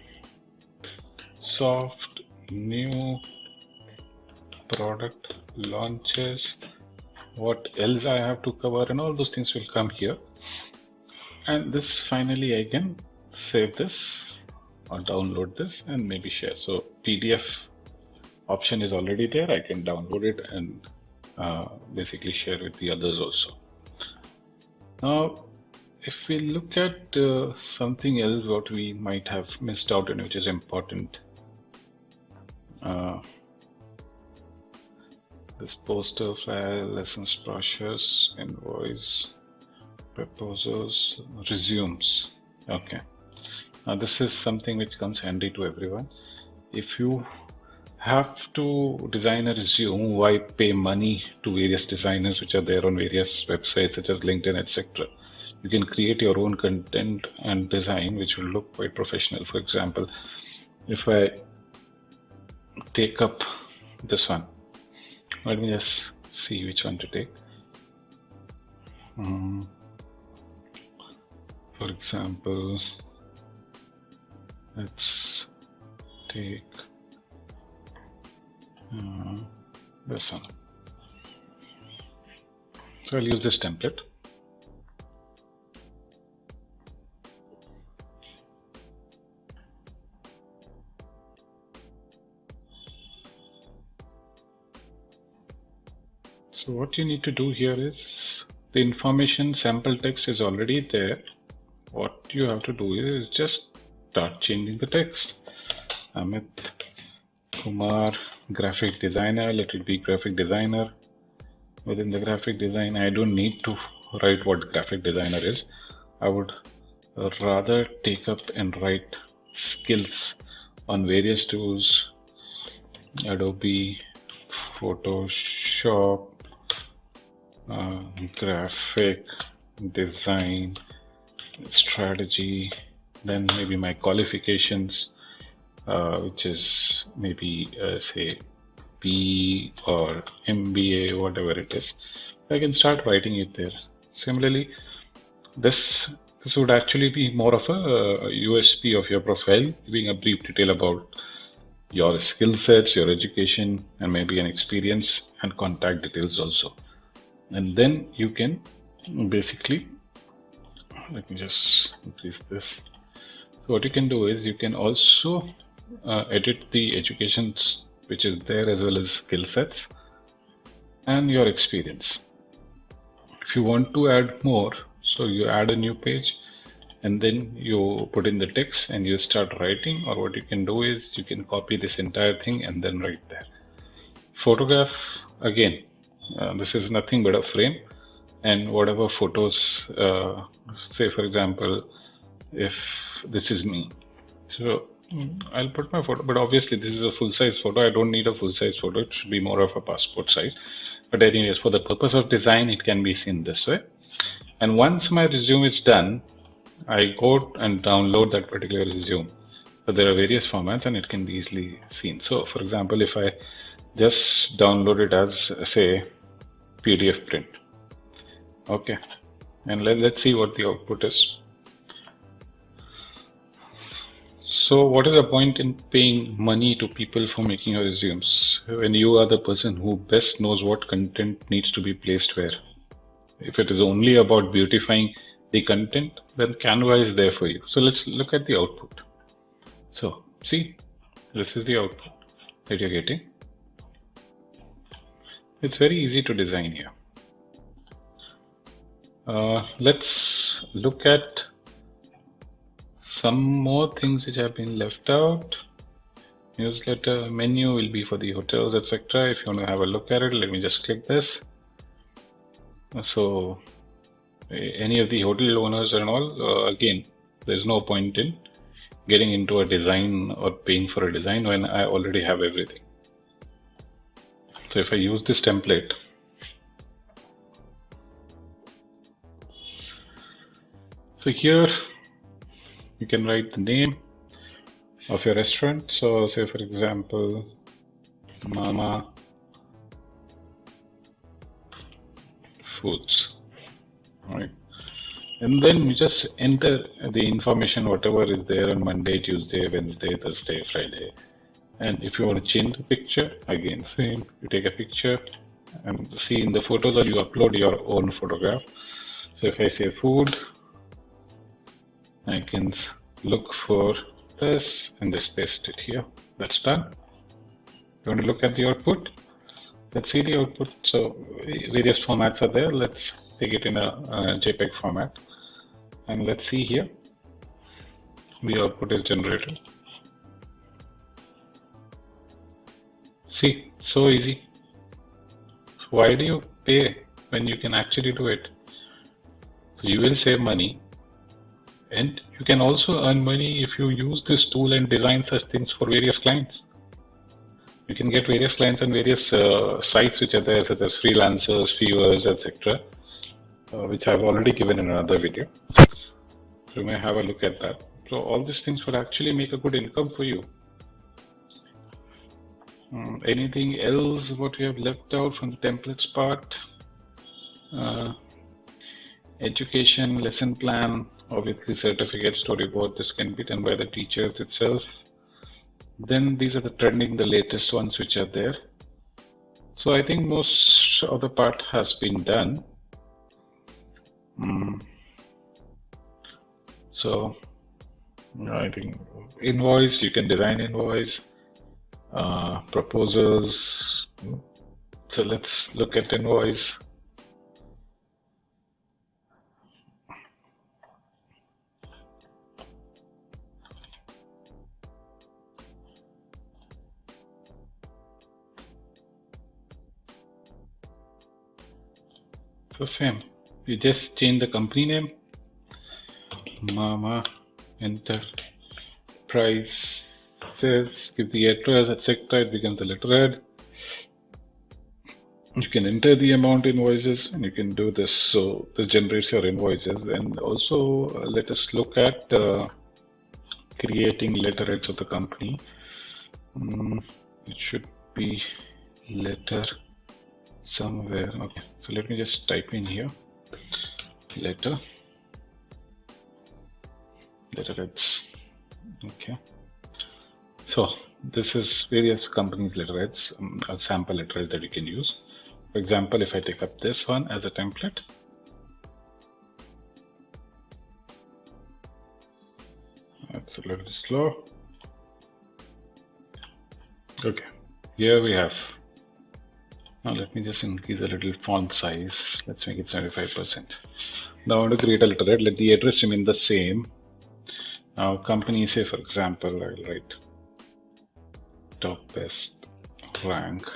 [SPEAKER 1] new product launches. What else I have to cover, and all those things will come here. And this, finally I can save this or download this and maybe share. So PDF option is already there. I can download it and basically share with the others also. Now, if we look at something else what we might have missed out and which is important, this poster file, lessons, brochures, invoice, proposals, resumes. Okay, now this is something which comes handy to everyone. If you have to design a resume, why pay money to various designers which are there on various websites such as LinkedIn, etc.? You can create your own content and design which will look quite professional. For example, if I take up this one, let me just see which one to take. For example, let's take this one. So I'll use this template. So what you need to do here is, the information sample text is already there. What you have to do is just start changing the text. Amit Kumar, graphic designer, let it be graphic designer. Within the graphic design, I don't need to write what graphic designer is. I would rather take up and write skills on various tools: Adobe, Photoshop, graphic design, strategy, then maybe my qualifications, which is maybe say B or MBA, whatever it is. I can start writing it there. Similarly, this would actually be more of a USP of your profile, giving a brief detail about your skill sets, your education, and maybe an experience, and contact details also. And then you can basically, let me just increase this. So what you can do is you can also edit the educations which is there, as well as skill sets and your experience. If you want to add more, so you add a new page and then you put in the text and you start writing, or what you can do is you can copy this entire thing and then write there. Photograph, again, this is nothing but a frame, and whatever photos, say for example, if this is me, so I'll put my photo, but obviously this is a full-size photo. I don't need a full-size photo, it should be more of a passport size. But anyways, for the purpose of design, it can be seen this way. And once my resume is done, I go and download that particular resume. but there are various formats and it can be easily seen. So for example, if I just download it as say PDF print, okay, and let's see what the output is. So what is the point in paying money to people for making your resumes when you are the person who best knows what content needs to be placed where? If it is only about beautifying the content, then Canva is there for you. So let's look at the output. So see, this is the output that you're getting. It's very easy to design here. Let's look at some more things which have been left out. Newsletter menu will be for the hotels, etc. If you want to have a look at it, let me just click this. So any of the hotel owners and all, again, there's no point in getting into a design or paying for a design when I already have everything. So if I use this template, so here you can write the name of your restaurant. So say for example, Mama Foods, right? And then you just enter the information, whatever is there on Monday, Tuesday, Wednesday, Thursday, Friday. And if you want to change the picture, again, same, you take a picture and see in the photos, or you upload your own photograph. So if I say food, I can look for this and just paste it here. That's done. You want to look at the output? Let's see the output. So various formats are there. Let's take it in a JPEG format. And let's see here. The output is generated. See, so easy. Why do you pay when you can actually do it? So you will save money, and you can also earn money if you use this tool and design such things for various clients. You can get various clients and various sites which are there, such as freelancers, fiverr, etc., which I've already given in another video. So you may have a look at that. So all these things will actually make a good income for you. Anything else what we have left out from the templates part? Education, lesson plan, obviously certificate, storyboard, this can be done by the teachers itself. Then these are the trending, the latest ones which are there. So I think most of the part has been done. So I think invoice, you can design invoice, proposals. So let's look at invoice. So same, you just change the company name, Mama, enter price, give the address, etc. It becomes the letterhead. You can enter the amount invoices and you can do this. So this generates your invoices. And also let us look at creating letterheads of the company. It should be letter somewhere. Okay, so let me just type in here letterheads. Okay, so this is various companies letterheads, sample letterheads that you can use. For example, if I take up this one as a template, that's a little slow. Okay, here we have. Now let me just increase a little font size. Let's make it 75%. Now I want to create a letterhead. Let the address remain the same. Now company, say for example, I'll write top best rank.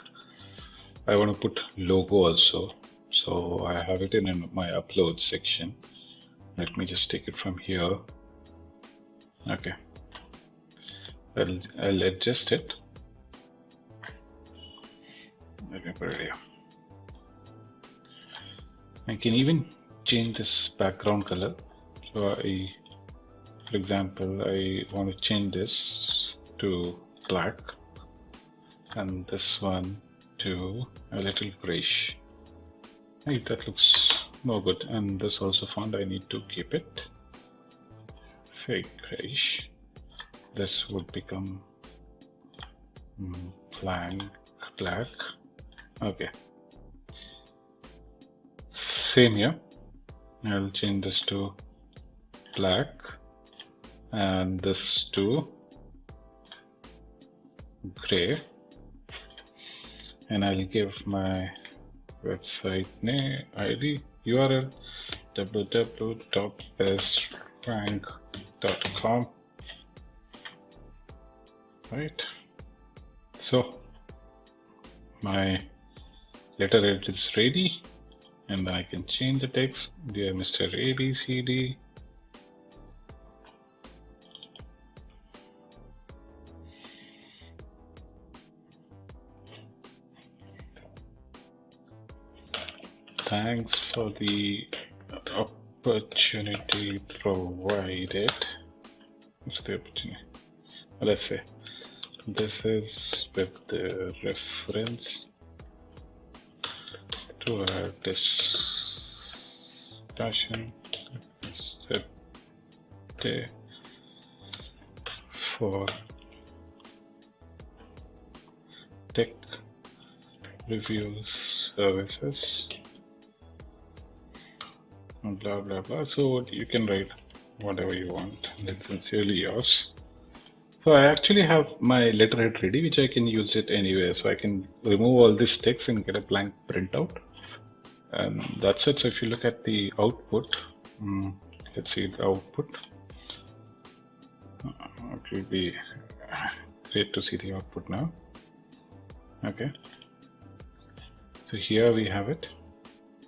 [SPEAKER 1] I want to put logo also. So I have it in my upload section. Let me just take it from here. Okay. I'll adjust it. Let me put it here. I can even change this background color. So I For example, I want to change this to black and this one to a little grayish. Hey, that looks more good. And this also font, I need to keep it, say grayish. This would become black. Okay. Same here. I'll change this to black and this to gray, and I'll give my website name ID URL www.bestrank.com. right? So my letterhead is ready, and I can change the text. Dear Mr. ABCD, thanks for the opportunity provided. What's the opportunity? Let's say this is with the reference to our discussion for tech reviews services and blah blah blah. So you can write whatever you want, and it's sincerely yours. So I actually have my letterhead ready, which I can use it anywhere. So I can remove all this text and get a blank printout, and that's it. So if you look at the output, let's see the output. It will be great to see the output now. Okay, so here we have it.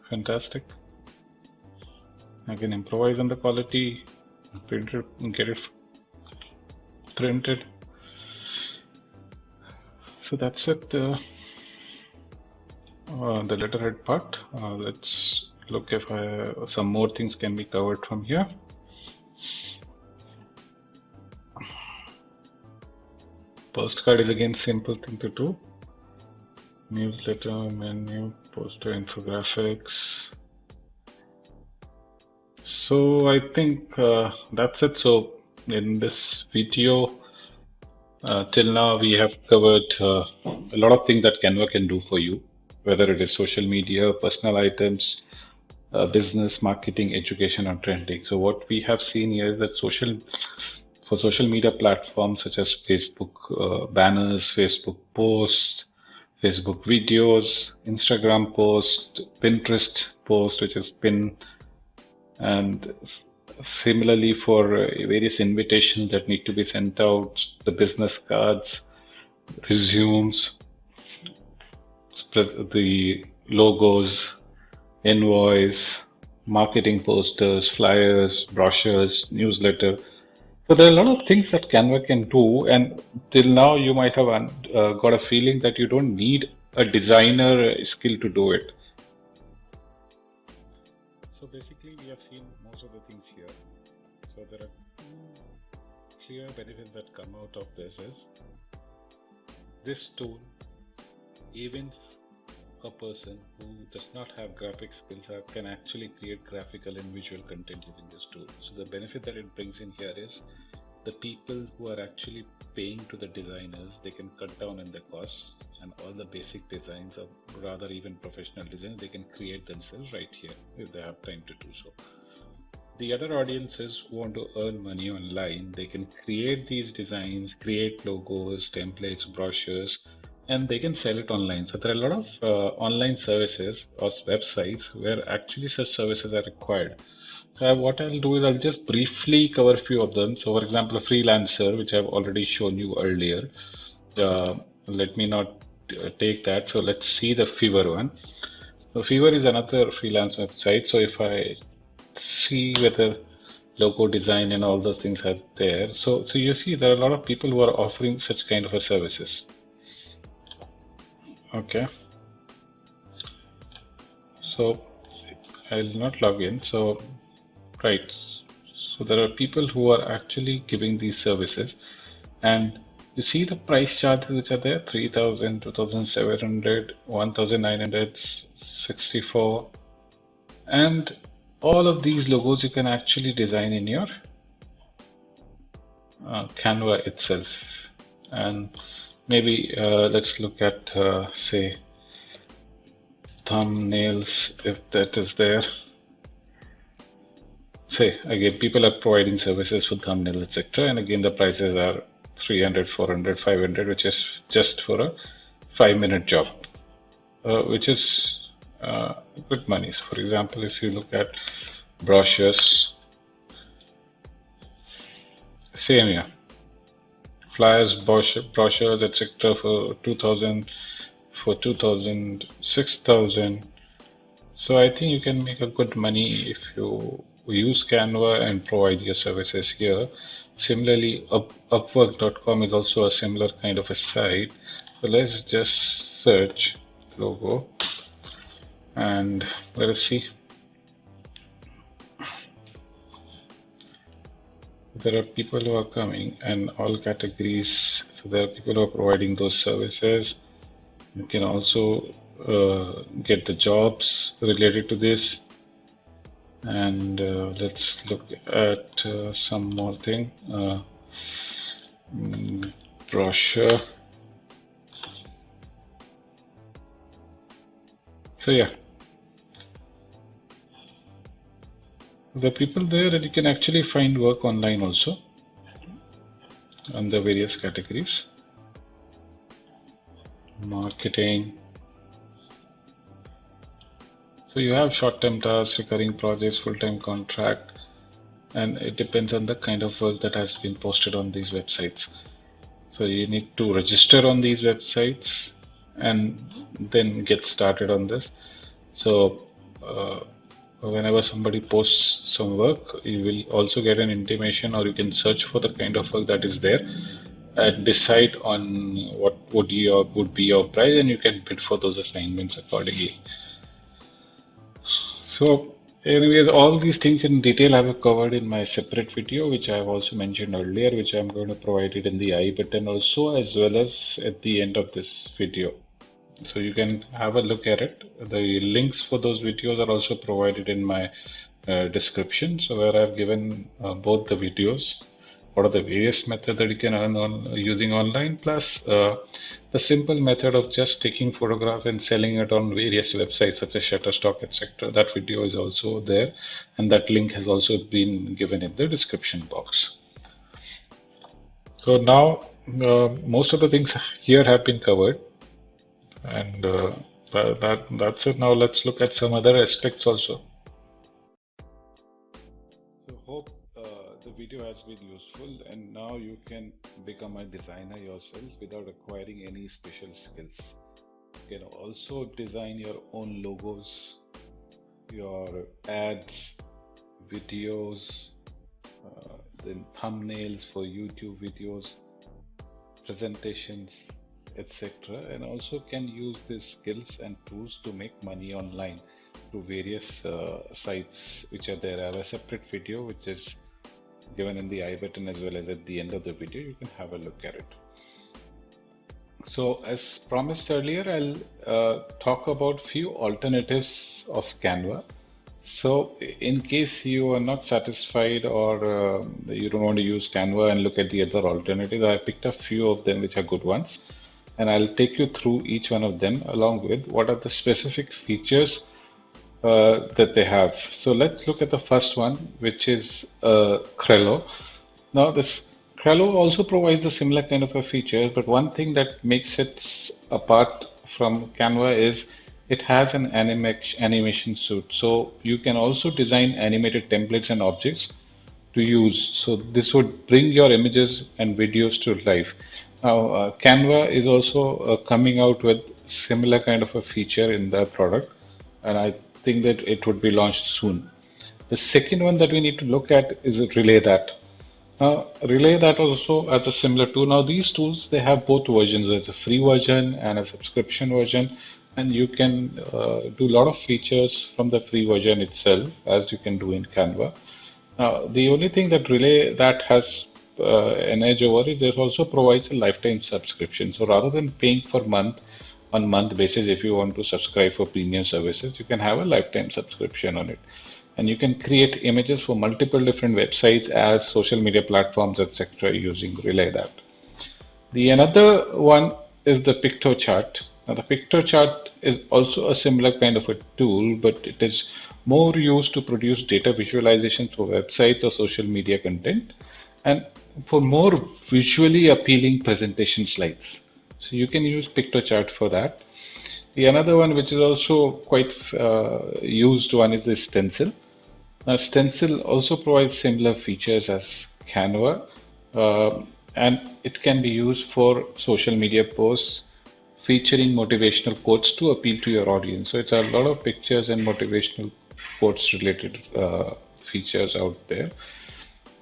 [SPEAKER 1] Fantastic. I can improvise on the quality, print it, and get it printed. So that's it. The letterhead part. Let's look if some more things can be covered from here. Postcard is again simple thing to do. Newsletter, menu, poster, infographics. So I think that's it. So in this video, till now we have covered a lot of things that Canva can do for you, whether it is social media, personal items, business, marketing, education, or trending. So what we have seen here is that for social media platforms such as Facebook banners, Facebook posts, Facebook videos, Instagram post, Pinterest post, which is pin, and similarly for various invitations that need to be sent out, the business cards, resumes, the logos, invoice, marketing posters, flyers, brochures, newsletter. So there are a lot of things that Canva can do, and till now you might have got a feeling that you don't need a designer skill to do it. So basically we have seen most of the things here. So there are clear benefits that come out of this is this tool, even a person who does not have graphic skills can actually create graphical and visual content using this tool. So the benefit that it brings in here is the people who are actually paying to the designers, they can cut down on the costs, and all the basic designs, or rather even professional designs, they can create themselves right here if they have time to do so. The other audiences who want to earn money online, they can create these designs, create logos, templates, brochures, and they can sell it online. So there are a lot of online services or websites where actually such services are required. So what I'll do is I'll just briefly cover a few of them. So for example, a freelancer, which I've already shown you earlier. Let me not take that. So let's see the Fiverr one. So Fiverr is another freelance website. So if I see whether logo design and all those things are there. So you see there are a lot of people who are offering such kind of a services. Okay. So I'll not log in. So right. So there are people who are actually giving these services, and you see the price charges which are there: 3,000, 2,700, 1,900, 64, and all of these logos you can actually design in your Canva itself. And maybe let's look at say thumbnails, if that is there. Say again, people are providing services for thumbnail, etc., and again the prices are 300, 400, 500, which is just for a 5-minute job, which is good money. So for example, if you look at brochures, same here, flyers, brochures, etc., for 2,000, for 2,000, 6,000. So I think you can make a good money if you use Canva and provide your services here. Similarly, upwork.com is also a similar kind of a site. So let's just search logo and let us see. There are people who are coming and all categories. So there are people who are providing those services. You can also get the jobs related to this. And let's look at some more thing. Brochure. So yeah, the people there, that you can actually find work online also on the various categories. Marketing. So you have short-term tasks, recurring projects, full-time contract, and it depends on the kind of work that has been posted on these websites. So you need to register on these websites and then get started on this. So whenever somebody posts some work, you will also get an intimation, or you can search for the kind of work that is there and decide on what would be your price, and you can bid for those assignments accordingly. So anyways, all these things in detail I have covered in my separate video, which I have also mentioned earlier, which I'm going to provide it in the I button also, as well as at the end of this video. So you can have a look at it. The links for those videos are also provided in my description. So where I've given both the videos, what are the various methods that you can earn on using online, plus the simple method of just taking photograph and selling it on various websites such as Shutterstock, etc. That video is also there, and that link has also been given in the description box. So now most of the things here have been covered, and that's it. Now let's look at some other aspects also. So hope the video has been useful, and now you can become a designer yourself without acquiring any special skills. You can also design your own logos, your ads, videos, then thumbnails for YouTube videos, presentations, etc., and also can use these skills and tools to make money online through various sites which are there. I have a separate video which is given in the I button as well as at the end of the video. You can have a look at it. So as promised earlier, I'll talk about few alternatives of Canva. So in case you are not satisfied, or you don't want to use Canva and look at the other alternatives, I picked a few of them which are good ones, and I'll take you through each one of them along with what are the specific features that they have. So let's look at the first one, which is Crello. Now this Crello also provides a similar kind of a feature, but one thing that makes it apart from Canva is it has an animation suite. So you can also design animated templates and objects to use. So this would bring your images and videos to life. Now Canva is also coming out with similar kind of a feature in their product, and I think that it would be launched soon. The second one that we need to look at is Relay That. Now Relay That also has a similar tool. Now these tools, they have both versions. There's a free version and a subscription version, and you can do a lot of features from the free version itself, as you can do in Canva. The only thing that Relay that has an edge over is it also provides a lifetime subscription. So rather than paying for month basis, if you want to subscribe for premium services, you can have a lifetime subscription on it, and you can create images for multiple different websites, as social media platforms, etc. using Relay that. The another one is the picto chart. Now the picto chart is also a similar kind of a tool, but it is more used to produce data visualizations for websites or social media content, and for more visually appealing presentation slides. So you can use picto chart for that. The another one which is also quite used one is the stencil. Now, Stencil also provides similar features as Canva, and it can be used for social media posts featuring motivational quotes to appeal to your audience. So it's a lot of pictures and motivational quotes related features out there.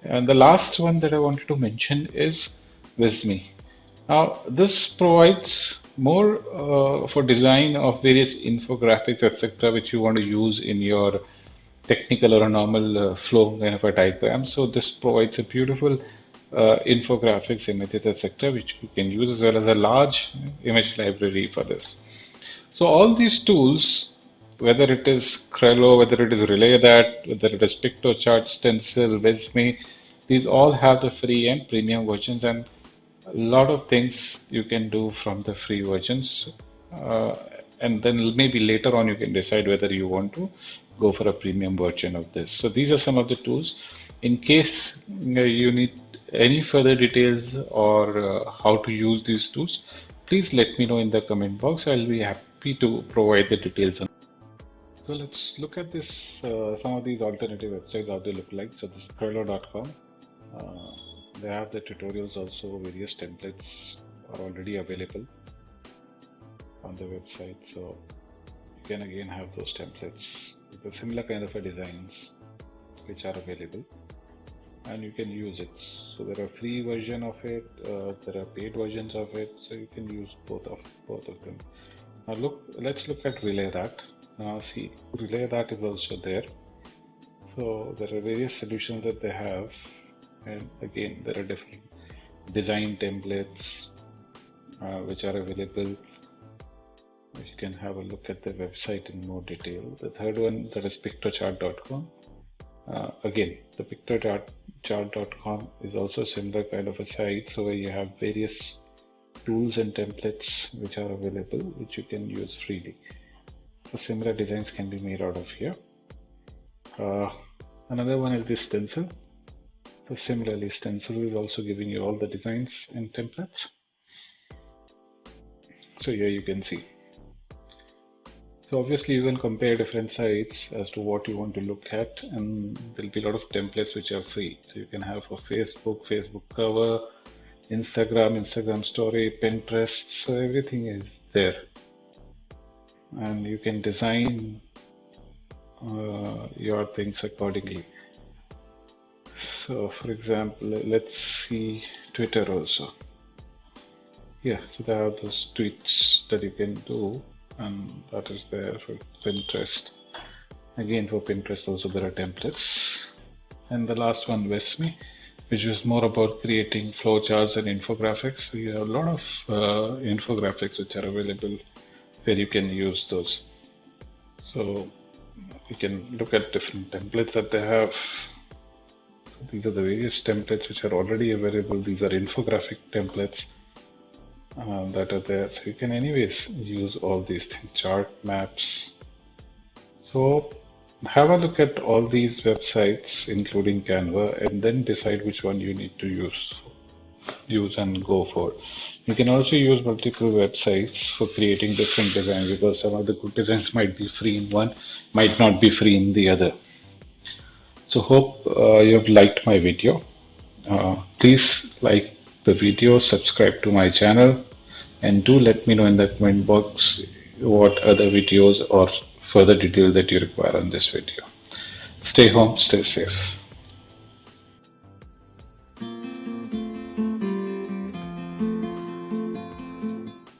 [SPEAKER 1] And the last one that I wanted to mention is Visme. Now, this provides more for design of various infographics, etc., which you want to use in your technical or a normal flow kind of a diagram. So this provides a beautiful infographics, images, etc., which you can use, as well as a large image library for this. So all these tools, whether it is Crello, whether it is Relay that, whether it is PictoChart, Stencil, Visme, these all have the free and premium versions, and a lot of things you can do from the free versions. And then maybe later on you can decide whether you want to go for a premium version of this. So these are some of the tools. In case you need any further details or how to use these tools, please let me know in the comment box. I'll be happy to provide the details on. So let's look at this, some of these alternative websites, how they look like. So this is Crello.com. They have the tutorials also, various templates are already available on the website. So you can again have those templates with a similar kind of a designs which are available, and you can use it. So there are free version of it, there are paid versions of it, so you can use both of them. Now let's look at Relay that. Now see, Relay that is also there. So there are various solutions that they have, and again there are different design templates which are available. You can have a look at the website in more detail. The third one, that is pictochart.com. Again, the pictochart.com is also a similar kind of a site, so where you have various tools and templates which are available, which you can use freely. So similar designs can be made out of here. Another one is the Stencil. So similarly, Stencil is also giving you all the designs and templates. So here you can see. So obviously you can compare different sites as to what you want to look at, and there'll be a lot of templates which are free. So you can have for Facebook cover, Instagram story, Pinterest, so everything is there. And you can design your things accordingly. So for example, let's see Twitter also. Yeah, so there are those tweets that you can do, and that is there for Pinterest. Again, for Pinterest also there are templates. And the last one, Visme, which is more about creating flowcharts and infographics. So you have a lot of infographics which are available where you can use those. So you can look at different templates that they have. So these are the various templates which are already available. These are infographic templates that are there. So you can anyways use all these things, chart, maps. So have a look at all these websites, including Canva, and then decide which one you need to use and go for. You can also use multiple websites for creating different designs, because some of the good designs might be free in one, might not be free in the other. So hope you have liked my video. Please like the video, subscribe to my channel, and do let me know in the comment box what other videos or further details that you require on this video. Stay home, stay safe.